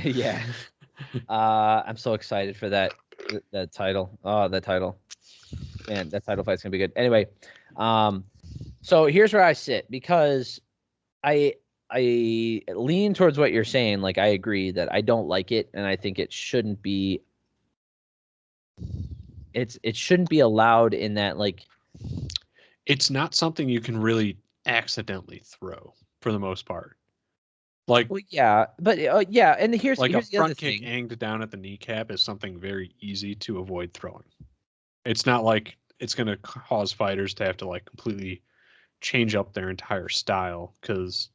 yeah, I'm so excited for that title. Oh, that title, man, that title fight's gonna be good. Anyway, so here's where I sit because I lean towards what you're saying. Like I agree that I don't like it, and I think it shouldn't be. It shouldn't be allowed in that like. It's not something you can really accidentally throw for the most part. Like, Well, yeah, but yeah, and here's a the other front kick thing. aimed down at the kneecap is something very easy to avoid throwing. It's not like it's going to cause fighters to have to like completely change up their entire style because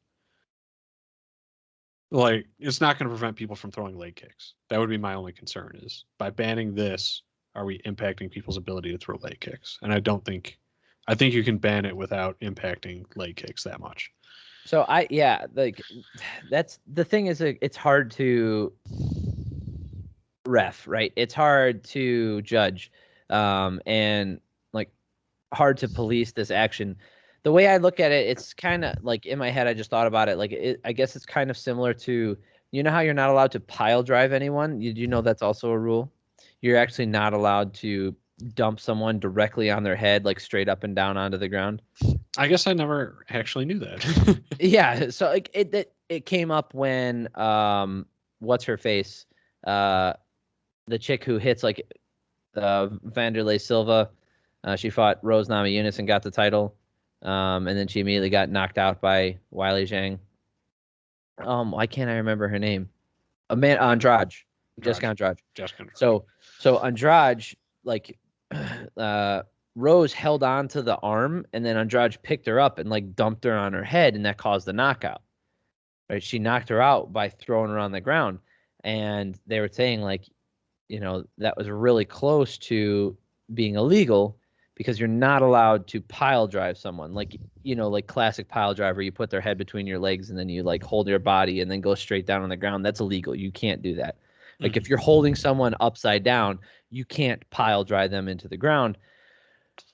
like it's not going to prevent people from throwing leg kicks. That would be my only concern is by banning this, are we impacting people's ability to throw leg kicks? And I think you can ban it without impacting leg kicks that much. So like that's the thing is it's hard to ref, right? It's hard to judge, and like hard to police this action. The way I look at it, it's kind of like in my head. I just thought about it. Like I guess it's kind of similar to how you're not allowed to pile drive anyone. You know that's also a rule. You're actually not allowed to dump someone directly on their head, like straight up and down onto the ground. I guess I never actually knew that. Yeah, so like it came up when what's her face, the chick who hits like Vanderlei Silva, she fought Rose Namajunas and got the title, and then she immediately got knocked out by Weili Zhang. Why can't I remember her name? Andrade, Jessica Andrade. So Andrade, like, Rose held on to the arm, and then Andrade picked her up and like dumped her on her head, and that caused the knockout. Right? She knocked her out by throwing her on the ground, and they were saying like, that was really close to being illegal because you're not allowed to pile drive someone like like classic pile driver. You put their head between your legs and then you like hold your body and then go straight down on the ground. That's illegal. You can't do that. Like if you're holding someone upside down, you can't pile drive them into the ground,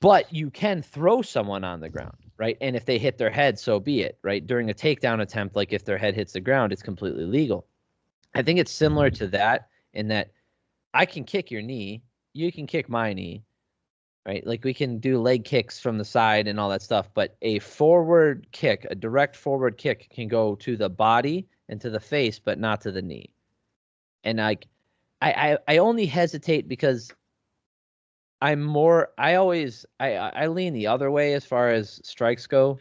but you can throw someone on the ground, right? And if they hit their head, so be it, right? During a takedown attempt, like if their head hits the ground, it's completely legal. I think it's similar to that in that I can kick your knee, you can kick my knee, right? Like we can do leg kicks from the side and all that stuff, but a forward kick, a direct forward kick can go to the body and to the face, but not to the knee. And like I only hesitate because I lean the other way as far as strikes go.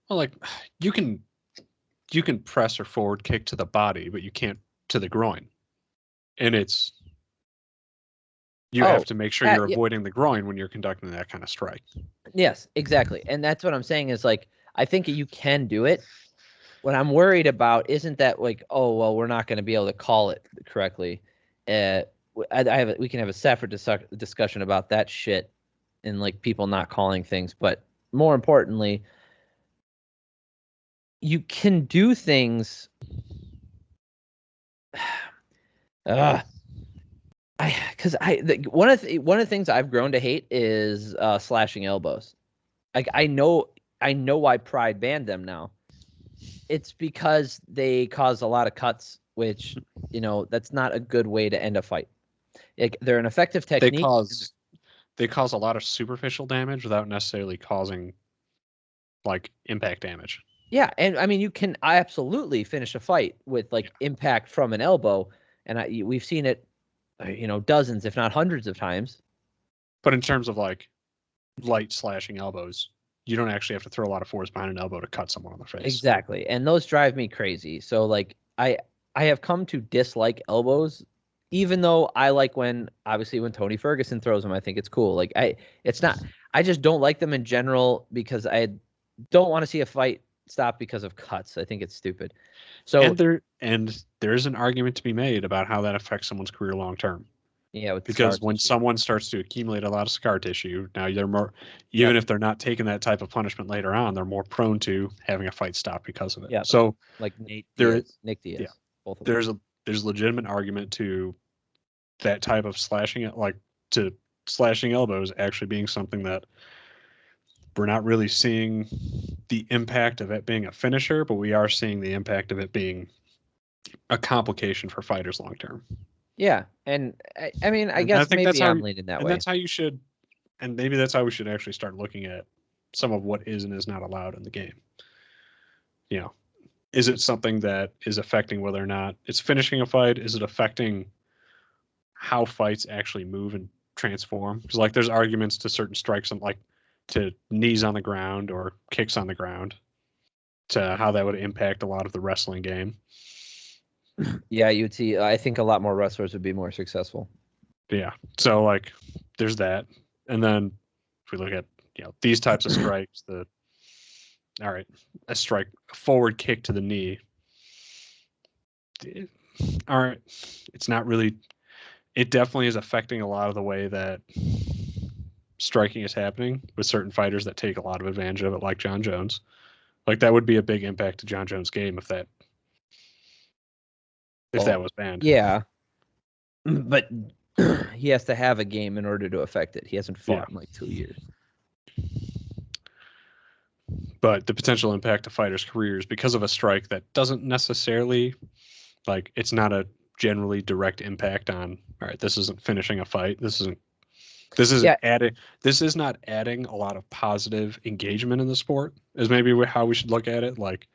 Well, like you can press or forward kick to the body, but you can't to the groin. And you have to make sure you're avoiding the groin when you're conducting that kind of strike. Yes, exactly. And that's what I'm saying is like I think you can do it. What I'm worried about isn't that like, oh well, we're not going to be able to call it correctly. We can have a separate discussion about that shit and like people not calling things, but more importantly, you can do things. One of the things I've grown to hate is slashing elbows. Like I know why Pride banned them now. It's because they cause a lot of cuts, which that's not a good way to end a fight. Like, they're an effective technique. They cause a lot of superficial damage without necessarily causing like impact damage. Yeah, and I mean you can absolutely finish a fight with like impact from an elbow, and we've seen it, dozens if not hundreds of times. But in terms of like light slashing elbows, you don't actually have to throw a lot of force behind an elbow to cut someone on the face. Exactly, and those drive me crazy. So like I have come to dislike elbows, even though I like when Tony Ferguson throws them. I think it's cool. Like I just don't like them in general because I don't want to see a fight stop because of cuts. I think it's stupid. So and there's an argument to be made about how that affects someone's career long term. Yeah, because when someone starts to accumulate a lot of scar tissue, now they're more, even if they're not taking that type of punishment later on, they're more prone to having a fight stop because of it. Yeah. So like Nick Diaz. Yeah. Both of them. There's a legitimate argument to that type of slashing elbows actually being something that we're not really seeing the impact of it being a finisher, but we are seeing the impact of it being a complication for fighters long term. Yeah, and I mean, I And guess think that's maybe how, I'm leaning that and way. that's how you should, and maybe that's how we should actually start looking at some of what is and is not allowed in the game. You know, is it something that is affecting whether or not it's finishing a fight? Is it affecting how fights actually move and transform? Because like there's arguments to certain strikes and like to knees on the ground or kicks on the ground, to how that would impact a lot of the wrestling game. Yeah, I think a lot more wrestlers would be more successful. Yeah. So like there's that. And then if we look at, these types of strikes, all right, a forward kick to the knee. All right. It's not really, it definitely is affecting a lot of the way that striking is happening with certain fighters that take a lot of advantage of it, like John Jones. Like that would be a big impact to John Jones' game if that was banned. Yeah. But he has to have a game in order to affect it. He hasn't fought in like 2 years. But the potential impact of fighters' careers because of a strike that doesn't necessarily, like, it's not a generally direct impact on, all right, this isn't finishing a fight. This is not adding a lot of positive engagement in the sport, is maybe how we should look at it. Like,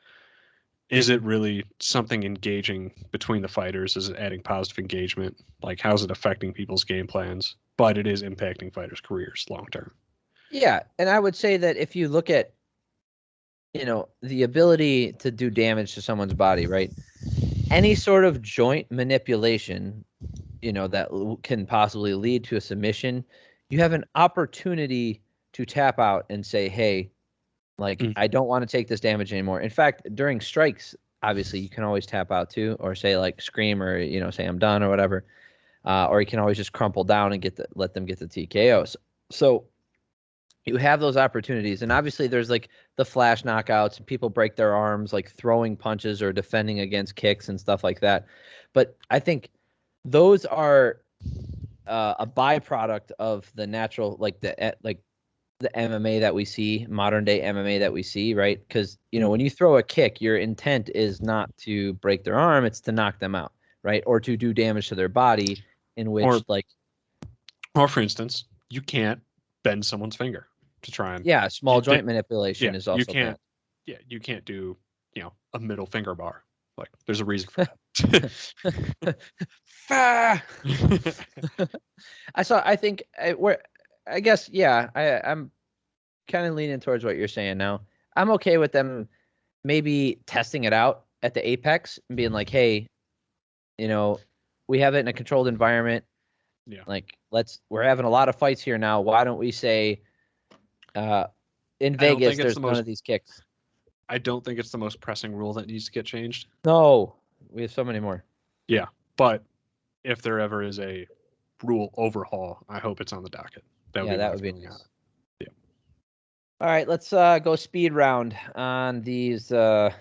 is it really something engaging between the fighters? Is it adding positive engagement? Like, how's it affecting people's game plans? But it is impacting fighters' careers long term. Yeah, and I would say that if you look at, the ability to do damage to someone's body, right? Any sort of joint manipulation, that can possibly lead to a submission, you have an opportunity to tap out and say, hey, like, I don't want to take this damage anymore. In fact, during strikes, obviously, you can always tap out too, or say like scream, or, say I'm done or whatever. Or you can always just crumple down and let them get the TKO. So you have those opportunities. And obviously there's like the flash knockouts and people break their arms, like throwing punches or defending against kicks and stuff like that. But I think those are a byproduct of the natural, like the MMA that we see, modern day MMA that we see, right? Because, when you throw a kick, your intent is not to break their arm, it's to knock them out, right? Or to do damage to their body, in which or for instance, you can't bend someone's finger to try and small joint manipulation is also bad. Yeah, you can't do a middle finger bar. Like there's a reason for that. I'm kind of leaning towards what you're saying now. I'm okay with them maybe testing it out at the apex and being like, hey, we have it in a controlled environment. Yeah. Like, we're having a lot of fights here now. Why don't we say, in Vegas, there's none of these kicks. I don't think it's the most pressing rule that needs to get changed. No, we have so many more. Yeah, but if there ever is a rule overhaul, I hope it's on the docket. That would be nice. Yeah. All right, let's go speed round on these prelims.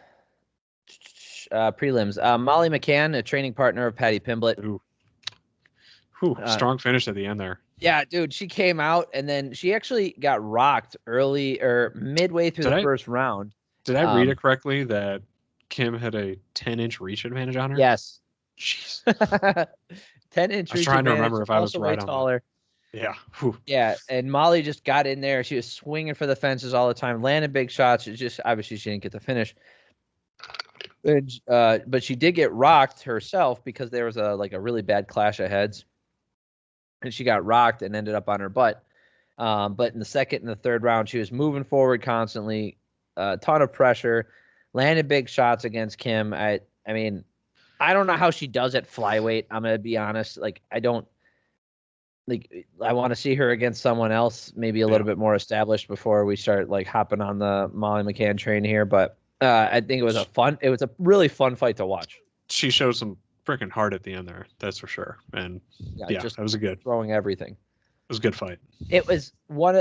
Molly McCann, a training partner of Patty Pimblett. Ooh, strong finish at the end there. Yeah, dude, she came out and then she actually got rocked early or midway through the first round. Did I read it correctly that Kim had a 10-inch reach advantage on her? Yes. Jeez. 10-inch reach advantage. I was trying to remember if I was right on taller. That. Yeah. Whew. Yeah, and Molly just got in there. She was swinging for the fences all the time, landing big shots. It's just obviously she didn't get the finish. But she did get rocked herself because there was a really bad clash of heads. And she got rocked and ended up on her butt. But in the second and the third round, she was moving forward constantly, a ton of pressure, landed big shots against Kim. I mean, I don't know how she does at flyweight. I'm going to be honest. I want to see her against someone else, maybe a little bit more established before we start hopping on the Molly McCann train here. But I think it was a really fun fight to watch. She showed some freaking heart at the end there, that's for sure. And that was a good throwing everything. It was a good fight. It was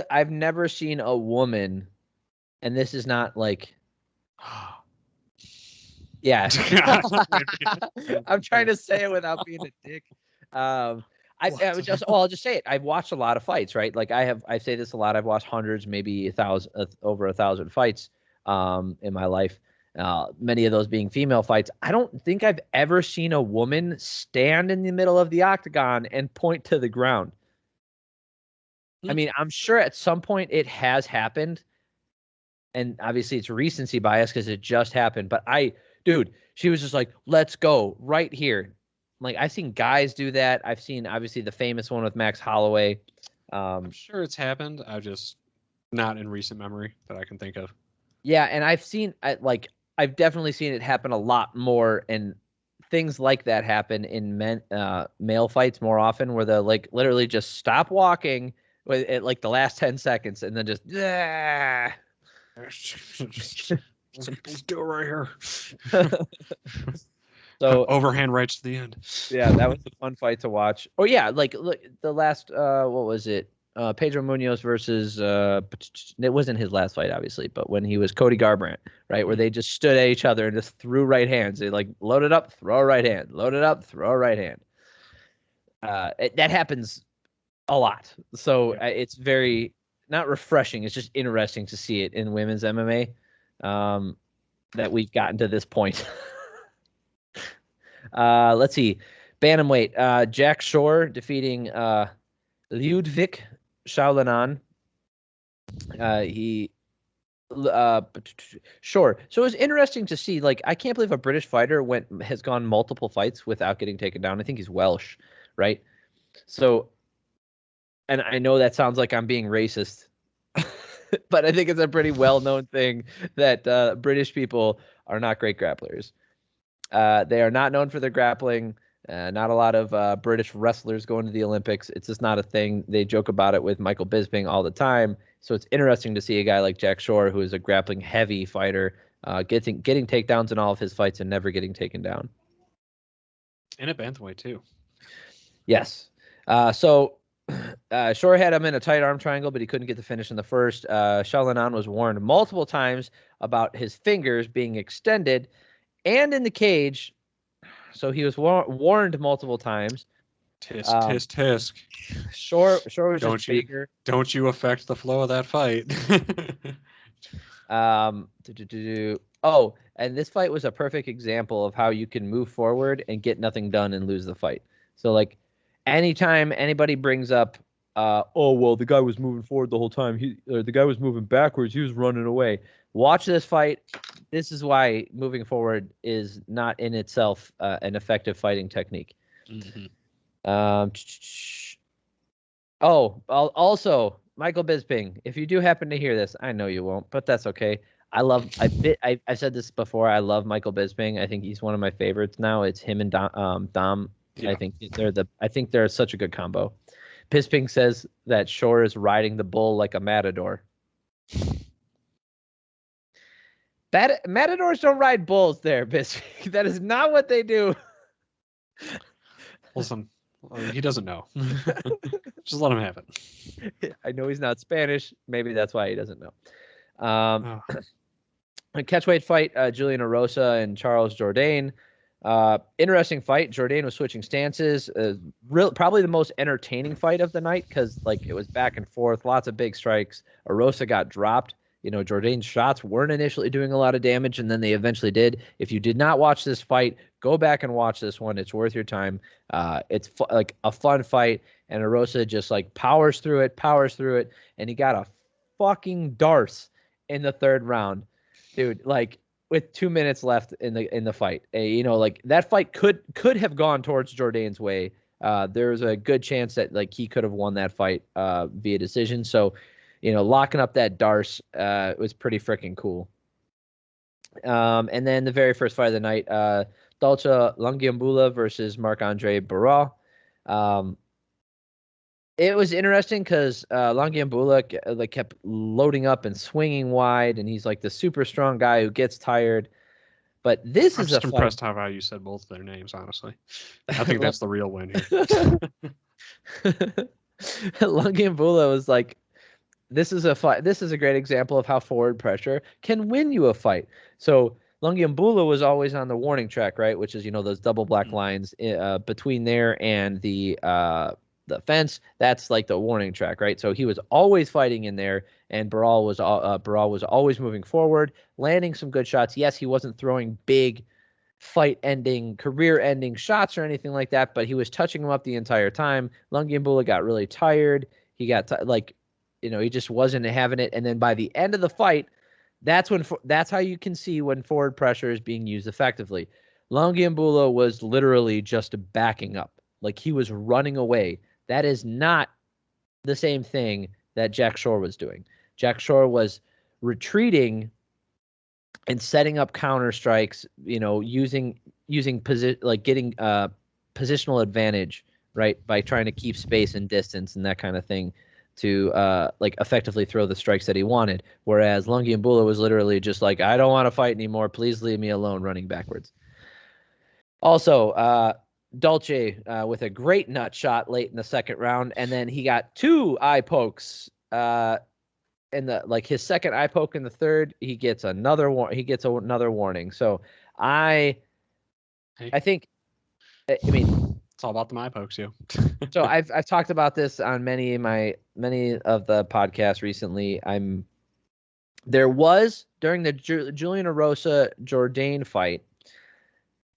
I've never seen a woman, and this is not yeah. I'm trying to say it without being a dick. I've I would just, well, I'll just say it. I've watched a lot of fights, right? Like I say this a lot. I've watched hundreds, maybe 1,000, over 1,000 fights, in my life. Many of those being female fights. I don't think I've ever seen a woman stand in the middle of the octagon and point to the ground. I mean, I'm sure at some point it has happened, and obviously it's recency bias because it just happened. But dude, she was just like, "Let's go right here." Like I've seen guys do that. I've seen obviously the famous one with Max Holloway. I'm sure it's happened. I just not in recent memory that I can think of. Yeah, and I've definitely seen it happen a lot more, and things like that happen in male fights more often, where they'll like literally just stop walking at like the last 10 seconds and then just Let's do it right here. So overhand right to the end. Yeah, that was a fun fight to watch. Oh yeah, like look, the last what was it? Pedro Munoz versus it wasn't his last fight obviously, but when he was Cody Garbrandt, right, where they just stood at each other and just threw right hands. They like loaded up, throw a right hand, loaded up, throw a right hand. That happens a lot. So it's very not refreshing. It's just interesting to see it in women's MMA, that we've gotten to this point. Let's see. Bantamweight. Jack Shore defeating Ludwig Shaolanan. Sure. So it was interesting to see. Like, I can't believe a British fighter has gone multiple fights without getting taken down. I think he's Welsh, right? So, and I know that sounds like I'm being racist, but I think it's a pretty well-known thing that British people are not great grapplers. They are not known for their grappling. Not a lot of British wrestlers going to the Olympics. It's just not a thing. They joke about it with Michael Bisping all the time. So it's interesting to see a guy like Jack Shore, who is a grappling heavy fighter, getting takedowns in all of his fights and never getting taken down. And at bantamweight too. Yes. So Shore had him in a tight arm triangle, but he couldn't get the finish in the first. Shaolanan was warned multiple times about his fingers being extended and in the cage. So he was warned multiple times. Tisk. Shore was just bigger. Don't you affect the flow of that fight. Oh, and this fight was a perfect example of how you can move forward and get nothing done and lose the fight. So like anytime anybody brings up, oh, well, the guy was moving forward the whole time. The guy was moving backwards. He was running away. Watch this fight. This is why moving forward is not in itself an effective fighting technique. Mm-hmm. Also, Michael Bisping, if you do happen to hear this, I know you won't, but that's okay. I said this before. I love Michael Bisping. I think he's one of my favorites now. It's him and Dom. Yeah. I think they're such a good combo. Bisping says that Shore is riding the bull like a matador. Matadors don't ride bulls there, Bisping. That is not what they do. Listen, he doesn't know. Just let him have it. I know he's not Spanish. Maybe that's why he doesn't know. A catchweight fight, Julian Erosa and Charles Jourdain. Interesting fight. Jourdain was switching stances. Probably the most entertaining fight of the night because like it was back and forth, lots of big strikes. Erosa got dropped. You know, Jourdain's shots weren't initially doing a lot of damage, and then they eventually did. If you did not watch this fight, go back and watch this one. It's worth your time. It's like a fun fight, and Erosa just like powers through it, and he got a fucking darce in the third round, dude. Like with 2 minutes left in the fight, you know, like that fight could have gone towards Jourdain's way. There's a good chance that like he could have won that fight via decision. So, you know, locking up that darce was pretty freaking cool. And then the very first fight of the night, Dalcha Lungiambula versus Marc-Andre Barral. It was interesting because Lungiambula kept loading up and swinging wide, and he's like the super strong guy who gets tired. But I'm just impressed how you said both of their names, honestly. I think that's the real win here. Lungiambula was like, this is a fight. This is a great example of how forward pressure can win you a fight. So Lungiambula was always on the warning track, right? Which is, you know, those double black lines between there and the the fence, that's like the warning track, right? So he was always fighting in there, and Barral was always moving forward, landing some good shots. Yes, he wasn't throwing big fight-ending, career-ending shots or anything like that, but he was touching him up the entire time. Lungiambula got really tired. He got he just wasn't having it. And then by the end of the fight, that's how you can see when forward pressure is being used effectively. Lungiambula was literally just backing up, like he was running away. That is not the same thing that Jack Shore was doing. Jack Shore was retreating and setting up counter strikes, using position, like getting positional advantage, right, by trying to keep space and distance and that kind of thing to like effectively throw the strikes that he wanted. Whereas Lungiambula was literally just like, I don't want to fight anymore. Please leave me alone, running backwards. Also, Dolce with a great nut shot late in the second round, and then he got 2 eye pokes. His second eye poke in the third, he gets another warning. So I think, I mean, it's all about the eye pokes, you. So I've talked about this on many of the podcasts recently. There was during the Julian Erosa Jourdain fight,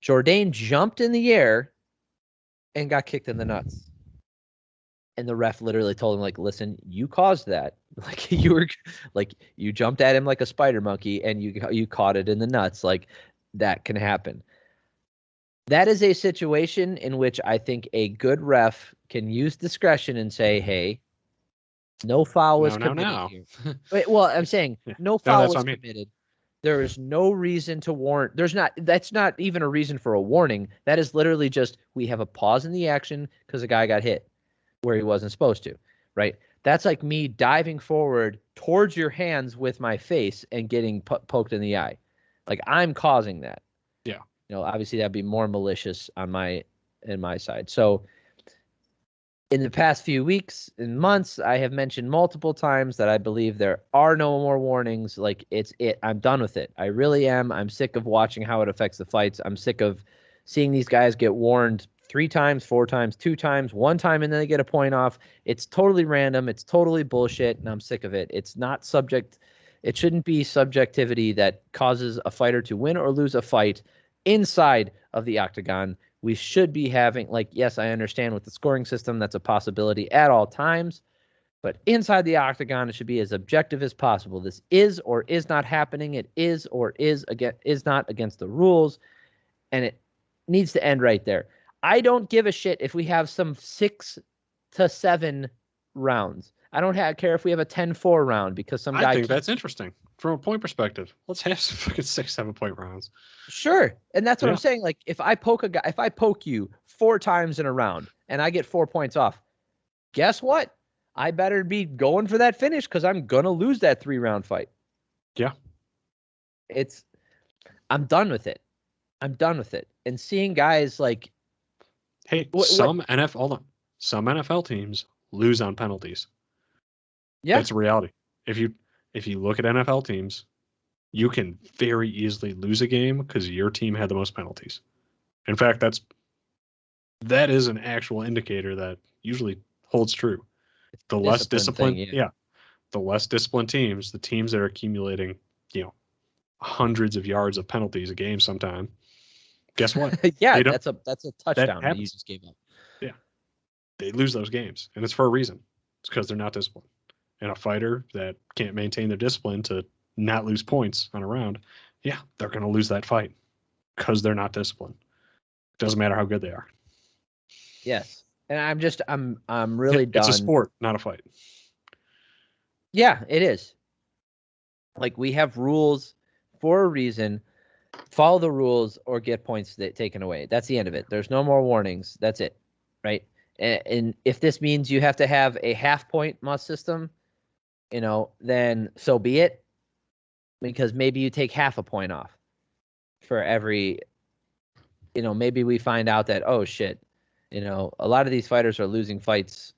Jourdain jumped in the air and got kicked in the nuts. And the ref literally told him, like, listen, you caused that. Like, you jumped at him like a spider monkey and you caught it in the nuts. Like, that can happen. That is a situation in which I think a good ref can use discretion and say, hey, no foul was committed here. Wait, well, I'm saying no foul was committed. There is no reason to warn. That's not even a reason for a warning. That is literally just, we have a pause in the action because a guy got hit where he wasn't supposed to, right? That's like me diving forward towards your hands with my face and getting poked in the eye. Like, I'm causing that. Yeah. Obviously that'd be more malicious in my side. So in the past few weeks and months, I have mentioned multiple times that I believe there are no more warnings. Like, I'm done with it. I really am. I'm sick of watching how it affects the fights. I'm sick of seeing these guys get warned 3 times, 4 times, 2 times, 1 time, and then they get a point off. It's totally random. It's totally bullshit, and I'm sick of it. It shouldn't be subjectivity that causes a fighter to win or lose a fight inside of the octagon. We should be having, like, yes, I understand with the scoring system, that's a possibility at all times, but inside the octagon, it should be as objective as possible. This is or is not happening. It is or is not against the rules, and it needs to end right there. I don't give a shit if we have some 6 to 7 rounds. I don't care if we have a 10-4 round because some guy. I think that's interesting from a point perspective. Let's have some fucking 6-7 point rounds. Sure, and that's what I'm saying. Like, if I poke you 4 times in a round and I get 4 points off, guess what? I better be going for that finish because I'm gonna lose that 3-round fight. Yeah, I'm done with it. I'm done with it. And seeing guys like, hey, some NFL teams lose on penalties. Yeah, that's a reality. If you look at NFL teams, you can very easily lose a game because your team had the most penalties. In fact, that is an actual indicator that usually holds true. The less disciplined, the less disciplined teams, the teams that are accumulating, hundreds of yards of penalties a game sometime. Guess what? Yeah, that's a touchdown that you just gave up. Yeah, they lose those games, and it's for a reason. It's because they're not disciplined. And a fighter that can't maintain their discipline to not lose points on a round, they're going to lose that fight because they're not disciplined. Doesn't matter how good they are. Yes, and I'm really done. It's a sport, not a fight. Yeah, it is. Like, we have rules for a reason. Follow the rules or get points taken away. That's the end of it. There's no more warnings. That's it, right? And if this means you have to have a half-point must system, then so be it. Because maybe you take half a point off for every, maybe we find out that, oh shit, a lot of these fighters are losing fights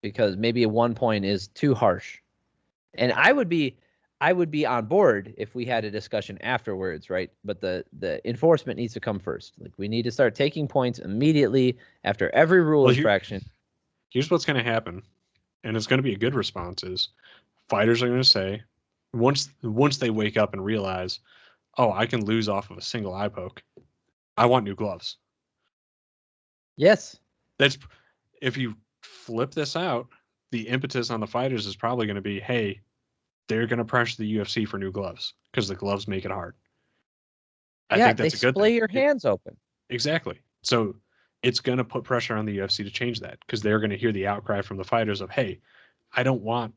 because maybe a 1 point is too harsh. And I would be on board if we had a discussion afterwards, right? But the enforcement needs to come first. Like, we need to start taking points immediately after every rule infraction. here's what's going to happen, and it's going to be a good response, is fighters are going to say, once they wake up and realize, oh, I can lose off of a single eye poke, I want new gloves. Yes. That's if you flip this out, the impetus on the fighters is probably going to be, hey, they're going to pressure the UFC for new gloves because the gloves make it hard. I Yeah, think they that's a good splay thing. your hands open. Exactly. So it's going to put pressure on the UFC to change that because they're going to hear the outcry from the fighters of, hey, I don't want,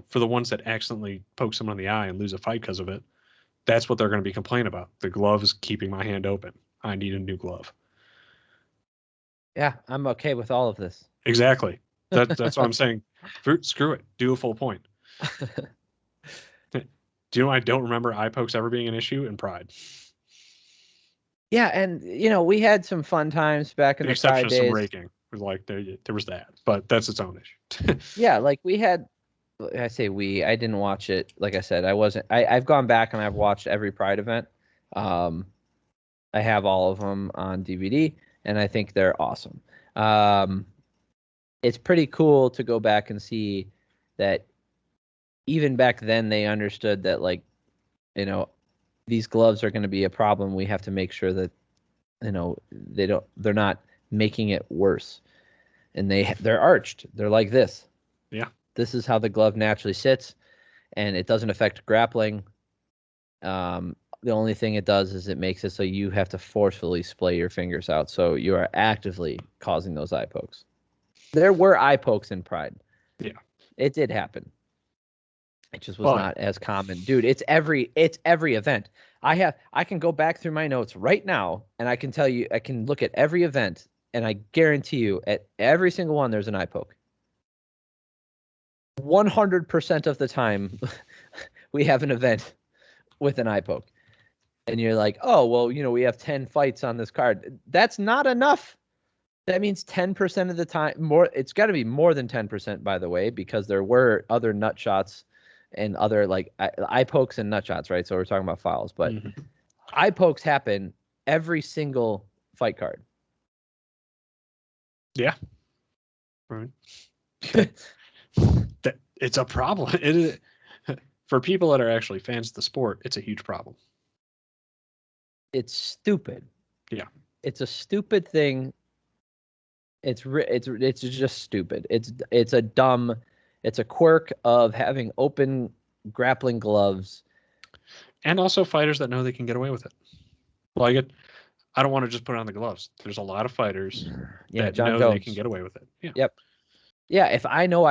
for the ones that accidentally poke someone in the eye and lose a fight because of it, that's what they're going to be complaining about. The glove is keeping my hand open. I need a new glove. Yeah, I'm okay with all of this. Exactly. That's what I'm saying. Screw it. Do a full point. Do you know I don't remember eye pokes ever being an issue in Pride? Yeah, and we had some fun times back in The the exception Pride of some days. raking. Like there was that, but that's its own issue. Yeah, like we had. I say we. I didn't watch it. Like I said, I wasn't. I've gone back and I've watched every Pride event. Um, I have all of them on DVD, and I think they're awesome. Um, it's pretty cool to go back and see that even back then they understood that, like, these gloves are going to be a problem. We have to make sure that they're not making it worse. And they're arched. They're like this. Yeah. This is how the glove naturally sits, and it doesn't affect grappling. The only thing it does is it makes it so you have to forcefully splay your fingers out. So you are actively causing those eye pokes. There were eye pokes in Pride. Yeah. It did happen. It just was Well, not as common. Dude, it's every event. I can go back through my notes right now and I can tell you, I can look at every event and I guarantee you at every single one there's an eye poke. 100% of the time we have an event with an eye poke. And you're like, "Oh, well, we have 10 fights on this card." That's not enough. That means 10% of the time more. It's got to be more than 10%, by the way, because there were other nut shots and other like eye pokes and nut shots, right? So we're talking about fouls, but eye pokes happen every single fight card. Yeah. Right. That it's a problem. It is, for people that are actually fans of the sport, it's a huge problem. It's stupid. Yeah. It's a stupid thing. It's just stupid. It's a quirk of having open grappling gloves. And also fighters that know they can get away with it. Like I don't want to just put on the gloves. There's a lot of fighters that John know Jones. they can get away with it. Yeah. Yep. Yeah, if I know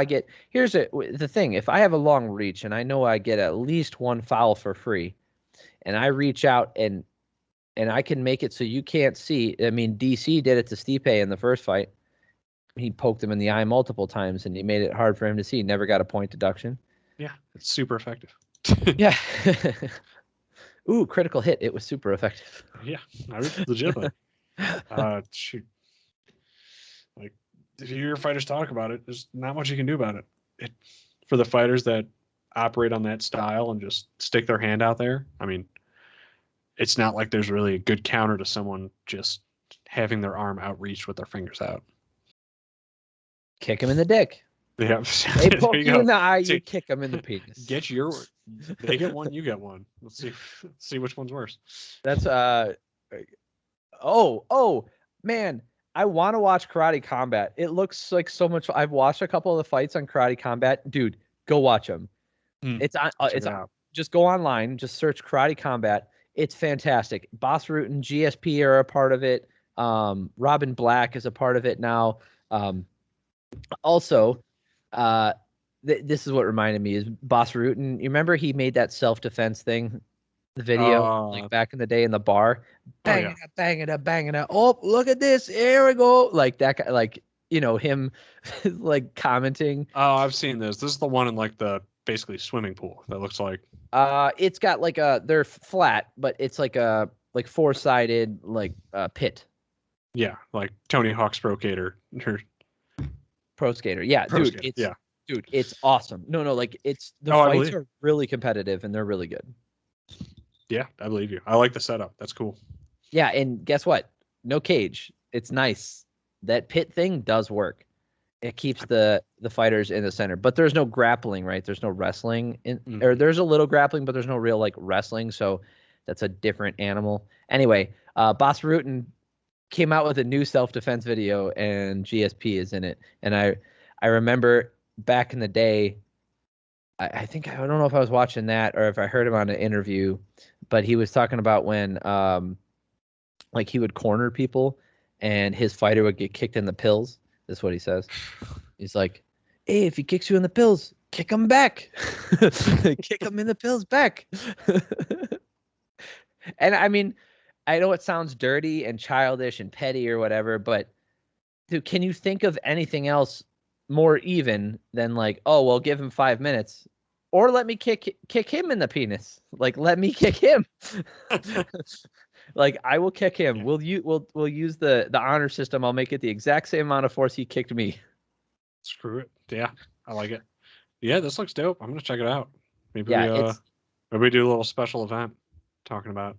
here's the thing, if I have a long reach and I know I get at least one foul for free, and I reach out and I can make it so you can't see. I mean, DC did it to Stipe in the first fight. He poked him in the eye multiple times and he made it hard for him to see. Never got a point deduction. Yeah, it's super effective. Yeah. Ooh, critical hit. It was super effective. Yeah, legitimately. Shoot. Like, if you hear fighters talk about it, there's not much you can do about it. For the fighters that operate on that style and just stick their hand out there, I mean, it's not like there's really a good counter to someone just having their arm outreached with their fingers out. Kick him in the dick. Yeah. They poke you in the eye, you kick them in the penis. They get one, you get one. Let's see which one's worse. That's man, I want to watch Karate Combat. It looks like so much. I've watched a couple of the fights on Karate Combat. Dude, go watch them. It's on. Just go online. Just search Karate Combat. It's fantastic. Boss Root and GSP are a part of it. Robin Black is a part of it now. Also, this is what reminded me is Boss Rutan. You remember he made that self-defense thing, the video, like back in the day in the bar, bang it up, bang it up. Oh, look at this! Here we go. Like that guy, like him, like commenting. Oh, I've seen this. This is the one in like the basically swimming pool that looks like. It's got like they're flat, but it's like a four-sided like pit. Yeah, like Tony Hawk's Pro Skater. Pro Skater, yeah, dude, dude, it's awesome. No, like it's the fights are really competitive and they're really good. Yeah, I believe you. I like the setup. That's cool. Yeah, and guess what? No cage. It's nice. That pit thing does work. It keeps the fighters in the center, but there's no grappling, right? There's no wrestling or there's a little grappling, but there's no real like wrestling. So that's a different animal. Anyway, Bas Rutten came out with a new self-defense video, and GSP is in it. And I remember back in the day, I think, I don't know if I was watching that or if I heard him on an interview, but he was talking about when like he would corner people and his fighter would get kicked in the pills. That's what he says. He's like, hey, if he kicks you in the pills, kick him back. Kick him in the pills back. And I mean, I know it sounds dirty and childish and petty or whatever, but dude, can you think of anything else more even than like, oh, well, give him 5 minutes, or let me kick him in the penis. Like, let me kick him. Like, I will kick him. Yeah. We'll use the honor system. I'll make it the exact same amount of force he kicked me. Screw it. Yeah, I like it. Yeah, this looks dope. I'm gonna check it out. Maybe Yeah, maybe we do a little special event talking about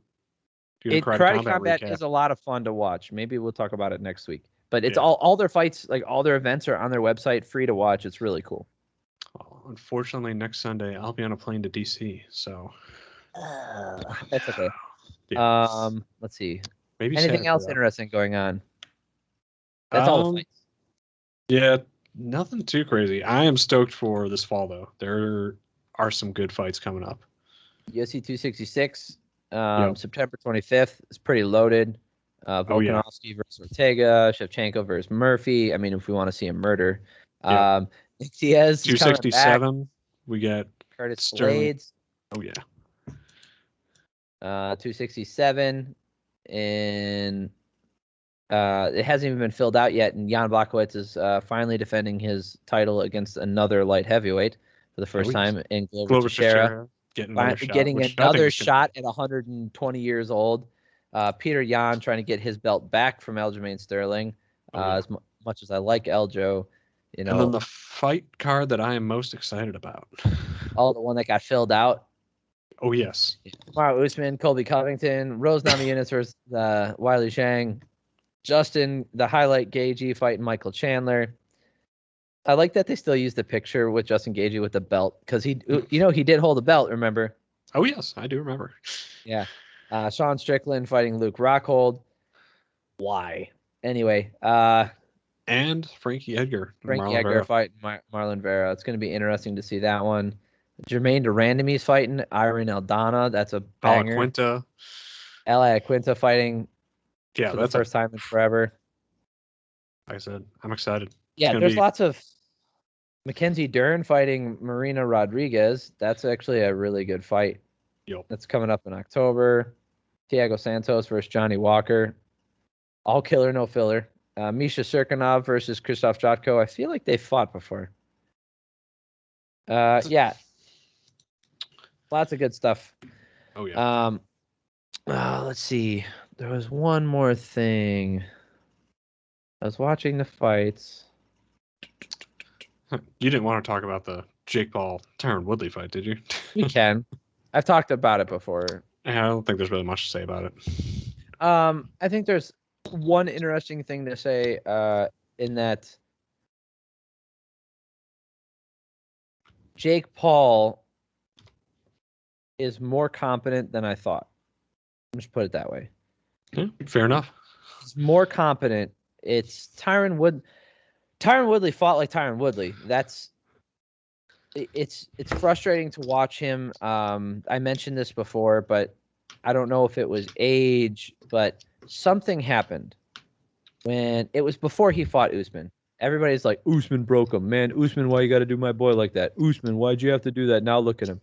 Karate Combat Combat recap. is a lot of fun to watch. Maybe we'll talk about it next week. But it's Yeah. all their fights, like all their events are on their website, free to watch. It's really cool. Well, unfortunately, next Sunday I'll be on a plane to DC, so That's okay. yeah. Let's see. Maybe Anything Saturday, else though. interesting going on? That's all the fights. Yeah, nothing too crazy. I am stoked for this fall though. There are some good fights coming up. UFC 266, Yep. September 25th. It's pretty loaded. Oh yeah. Volkanovski versus Ortega, Shevchenko versus Murphy. I mean, if we want to see a murder. Yep. Nick Diaz is coming back. 267. We get Curtis Sterling. Blades. Oh yeah. 267. And it hasn't even been filled out yet. And Jan Blachowicz is finally defending his title against another light heavyweight for the first time in Glover Teixeira. Getting another shot. Getting another shot at 120 years old. Peter Yan trying to get his belt back from Aljamain Sterling. As much as I like Eljo, you know. And then the fight card that I am most excited about. Oh, the one that got filled out. Oh yes. Kamaru Usman, Colby Covington, Rose Namajunas versus Wiley Zhang, Justin, the highlight Gagey fighting Michael Chandler. I like that they still use the picture with Justin Gagey with the belt because he did hold the belt. Remember? Oh yes, I do remember. Yeah. Sean Strickland fighting Luke Rockhold. Why? Anyway. And Frankie Edgar. Frankie Edgar fighting Marlon Vera. It's going to be interesting to see that one. Jermaine Durandamy's fighting Irene Aldana. That's a banger. Ella Quinta fighting for the first time in forever. Like I said, I'm excited. Yeah, there's lots of Mackenzie Dern fighting Marina Rodriguez. That's actually a really good fight. Yep. That's coming up in October. Thiago Santos versus Johnny Walker. All killer, no filler. Misha Serkinov versus Krzysztof Jotko. I feel like they fought before. Yeah. Lots of good stuff. Oh, yeah. Let's see. There was one more thing. I was watching the fights. You didn't want to talk about the Jake Paul Tyron Woodley fight, did you? We can. I've talked about it before. I don't think there's really much to say about it. I think there's one interesting thing to say in that Jake Paul is more competent than I thought. Let's put it that way. Fair enough. He's more competent. It's Tyron Woodley fought like Tyron Woodley. It's frustrating to watch him. I mentioned this before, but I don't know if it was age, but something happened when it was before he fought Usman. Everybody's like, Usman broke him. Man, Usman, why you got to do my boy like that? Usman, why'd you have to do that? Now look at him.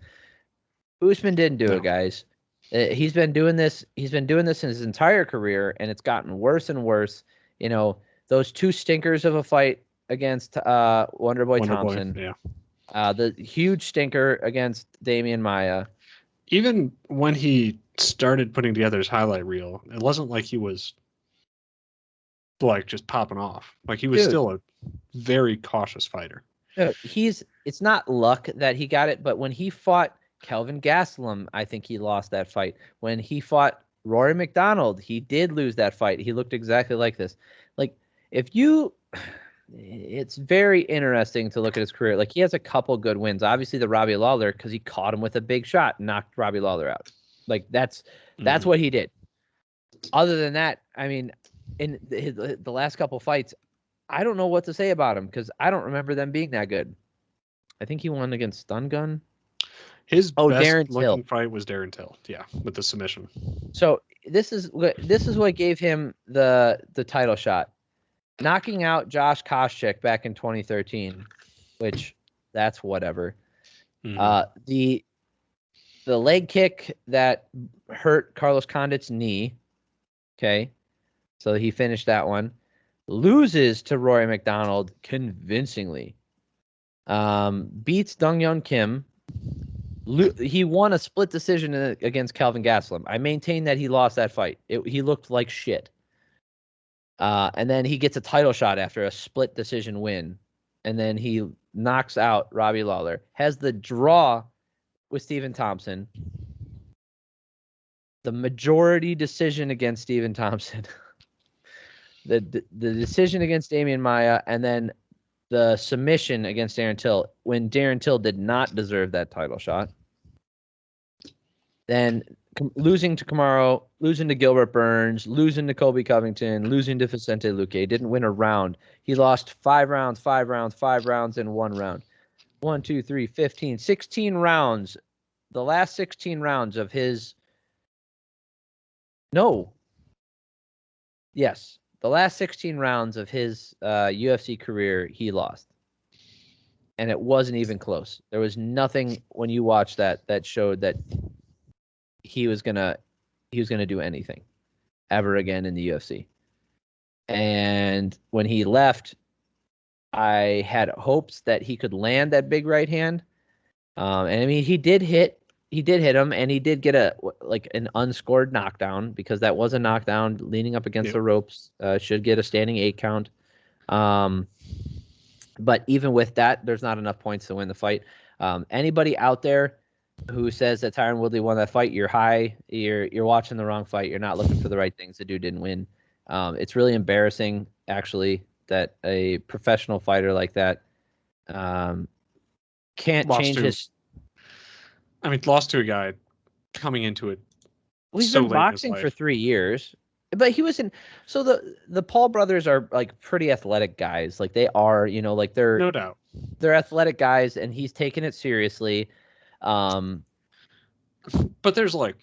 Usman didn't do it, guys. He's been doing this in his entire career, and it's gotten worse and worse. You know, those two stinkers of a fight against Wonderboy Thompson. The huge stinker against Damian Maia. Even when he started putting together his highlight reel, it wasn't like he was like just popping off. Like he was still a very cautious fighter. It's not luck that he got it, but when he fought Kelvin Gastelum, I think he lost that fight. When he fought Rory McDonald, he did lose that fight. He looked exactly like this. Like if you it's very interesting to look at his career. Like, he has a couple good wins. Obviously, the Robbie Lawler, because he caught him with a big shot and knocked Robbie Lawler out. Like, that's what he did. Other than that, I mean, in the last couple fights, I don't know what to say about him because I don't remember them being that good. I think he won against Stun Gun. His best Darren looking Till. fight was Darren Till, with the submission. So this is what gave him the title shot, knocking out Josh Koscheck back in 2013, which that's whatever. The leg kick that hurt Carlos Condit's knee. Okay, so he finished that one. Loses to Rory McDonald convincingly. Beats Dong Yeon Kim. He won a split decision against Kelvin Gastelum. I maintain that he lost that fight. He looked like shit. And then he gets a title shot after a split decision win. And then he knocks out Robbie Lawler. Has the draw with Stephen Thompson. The majority decision against Stephen Thompson. the decision against Damian Maia. And then the submission against Darren Till, when Darren Till did not deserve that title shot. Then losing to Kamaru, losing to Gilbert Burns, losing to Colby Covington, losing to Vicente Luque. Didn't win a round. He lost 5 rounds, 5 rounds, 5 rounds, and 1 round. 1, 2, 3, 15, 16 rounds. The last 16 rounds of his... No. Yes. The last 16 rounds of his UFC career, he lost. And it wasn't even close. There was nothing when you watch that showed that he was gonna do anything ever again in the UFC. And when he left, I had hopes that he could land that big right hand. And I mean, he did hit him, and he did get an unscored knockdown, because that was a knockdown leaning up against the ropes. Should get a standing 8 count. But even with that, there's not enough points to win the fight. Anybody out there who says that Tyron Woodley won that fight, you're high. You're watching the wrong fight. You're not looking for the right things. The dude didn't win. It's really embarrassing, actually, that a professional fighter like that can't change his... I mean, lost to a guy coming into it. He's been boxing for 3 years, but he was in. So the Paul brothers are like pretty athletic guys. Like they are, like they're no doubt they're athletic guys, and he's taking it seriously. But there's like,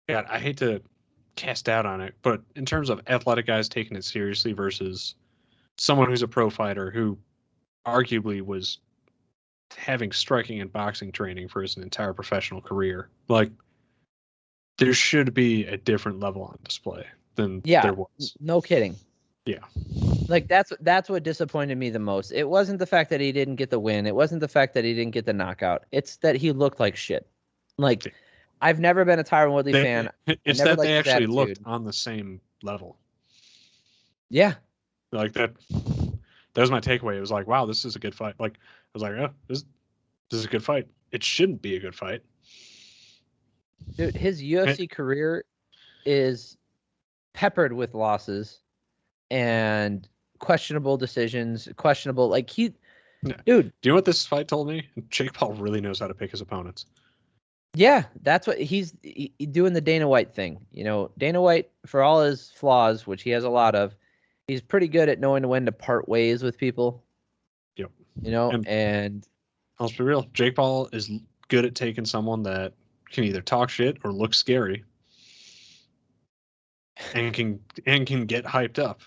God, I hate to cast doubt on it, but in terms of athletic guys taking it seriously versus someone who's a pro fighter who arguably was having striking and boxing training for his entire professional career, like there should be a different level on display than there was. No kidding. Yeah. Like that's what disappointed me the most. It wasn't the fact that he didn't get the win. It wasn't the fact that he didn't get the knockout. It's that he looked like shit. Like, I've never been a Tyron Woodley fan. It's that they actually looked on the same level. Yeah. Like that was my takeaway. It was like, wow, this is a good fight. Like, I was like, oh, this is a good fight. It shouldn't be a good fight. Dude, his UFC career is peppered with losses and questionable decisions. Dude. Do you know what this fight told me? Jake Paul really knows how to pick his opponents. Yeah, that's what he's doing, the Dana White thing. Dana White, for all his flaws, which he has a lot of, he's pretty good at knowing when to part ways with people. Yep. And let's be real, Jake Paul is good at taking someone that can either talk shit or look scary and can get hyped up.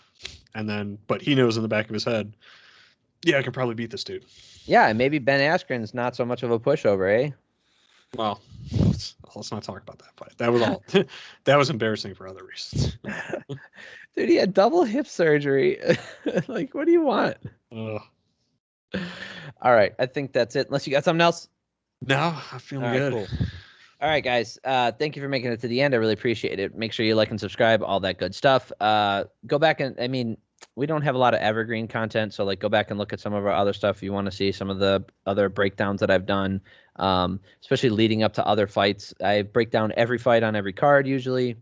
And then, but he knows in the back of his head, yeah, I can probably beat this dude. Yeah, and maybe Ben Askren's not so much of a pushover, eh? Well, let's not talk about that fight. That was all. That was embarrassing for other reasons. Dude, he had double hip surgery. Like, what do you want? All right, I think that's it. Unless you got something else. No, I feel good. Cool. All right, guys. Thank you for making it to the end. I really appreciate it. Make sure you like and subscribe, all that good stuff. Go back and, we don't have a lot of evergreen content, so go back and look at some of our other stuff if you want to see some of the other breakdowns that I've done, especially leading up to other fights. I break down every fight on every card usually.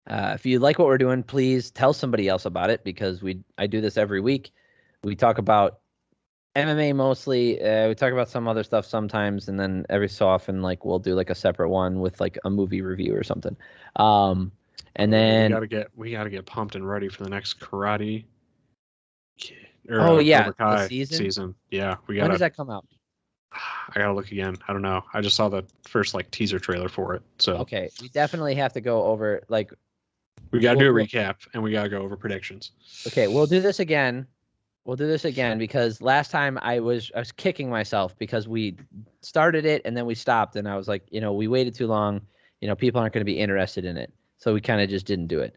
If you like what we're doing, please tell somebody else about it because I do this every week. We talk about MMA mostly. We talk about some other stuff sometimes, and then every so often, like we'll do like a separate one with like a movie review or something. And then we gotta get pumped and ready for the next Karate or yeah, Cobra the Kai season. Yeah, we When gotta. does that come out? I gotta look again. I don't know. I just saw the first like teaser trailer for it. So Okay, we definitely have to go over like we gotta do a recap and we gotta go over predictions. Okay, we'll do this again. We'll do this again because last time I was kicking myself because we started it and then we stopped and I was like, we waited too long. People aren't going to be interested in it. So we kind of just didn't do it.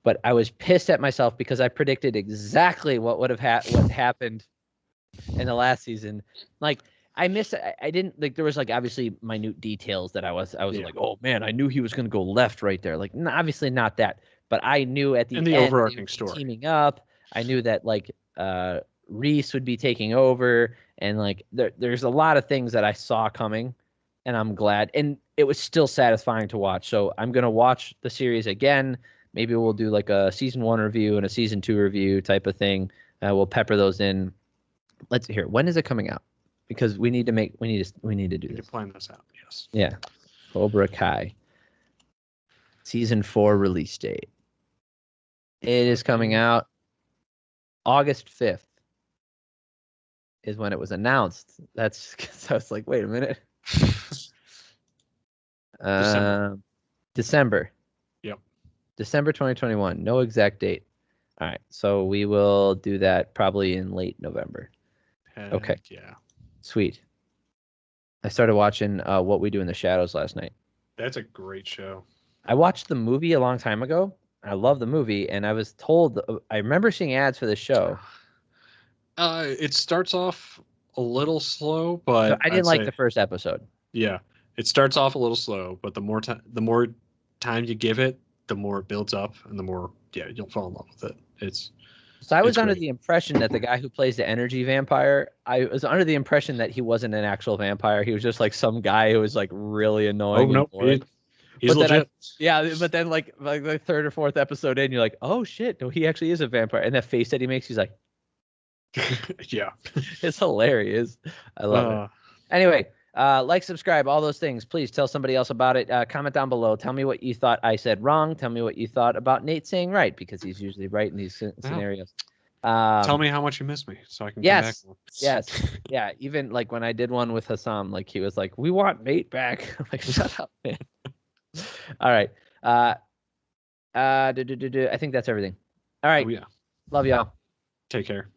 But I was pissed at myself because I predicted exactly what would have what happened in the last season. Like I missed I didn't like there was like obviously minute details that I was like, "Oh man, I knew he was going to go left right there." Like obviously not that, but I knew at the and the end overarching story teaming up. I knew that like Reese would be taking over and like there's a lot of things that I saw coming and I'm glad and it was still satisfying to watch. So I'm going to watch the series again. Maybe we'll do like a season 1 review and a season 2 review type of thing. We'll pepper those in. Let's hear. When is it coming out? Because we need to do this. We need to plan this out. Yes. Yeah. Cobra Kai. Season 4 release date. It is coming out August 5th is when it was announced. That's so I was like, wait a minute. December. Yep. December 2021. No exact date. All right. So we will do that probably in late November. Okay. Yeah. Sweet. I started watching What We Do in the Shadows last night. That's a great show. I watched the movie a long time ago. I love the movie, and I was told I remember seeing ads for the show. It starts off a little slow, but I didn't like the first episode. Yeah, it starts off a little slow, but the more time you give it, the more it builds up, and the more you'll fall in love with it. So I was under the impression that the guy who plays the energy vampire, I was under the impression that he wasn't an actual vampire. He was just like some guy who was like really annoying. Oh no, he's legit. But then like the third or fourth episode in, you're like, oh shit, no, he actually is a vampire. And that face that he makes, he's like, yeah, it's hilarious. I love it. Anyway, like, subscribe, all those things. Please tell somebody else about it. Comment down below. Tell me what you thought I said wrong. Tell me what you thought about Nate saying right, because he's usually right in these scenarios. Tell me how much you miss me so I can come back. Yes. Yeah. Even like when I did one with Hassam, like he was like, we want Nate back. I'm like, shut up, man. All right. I think that's everything. All right. Oh, yeah. Love y'all. Take care.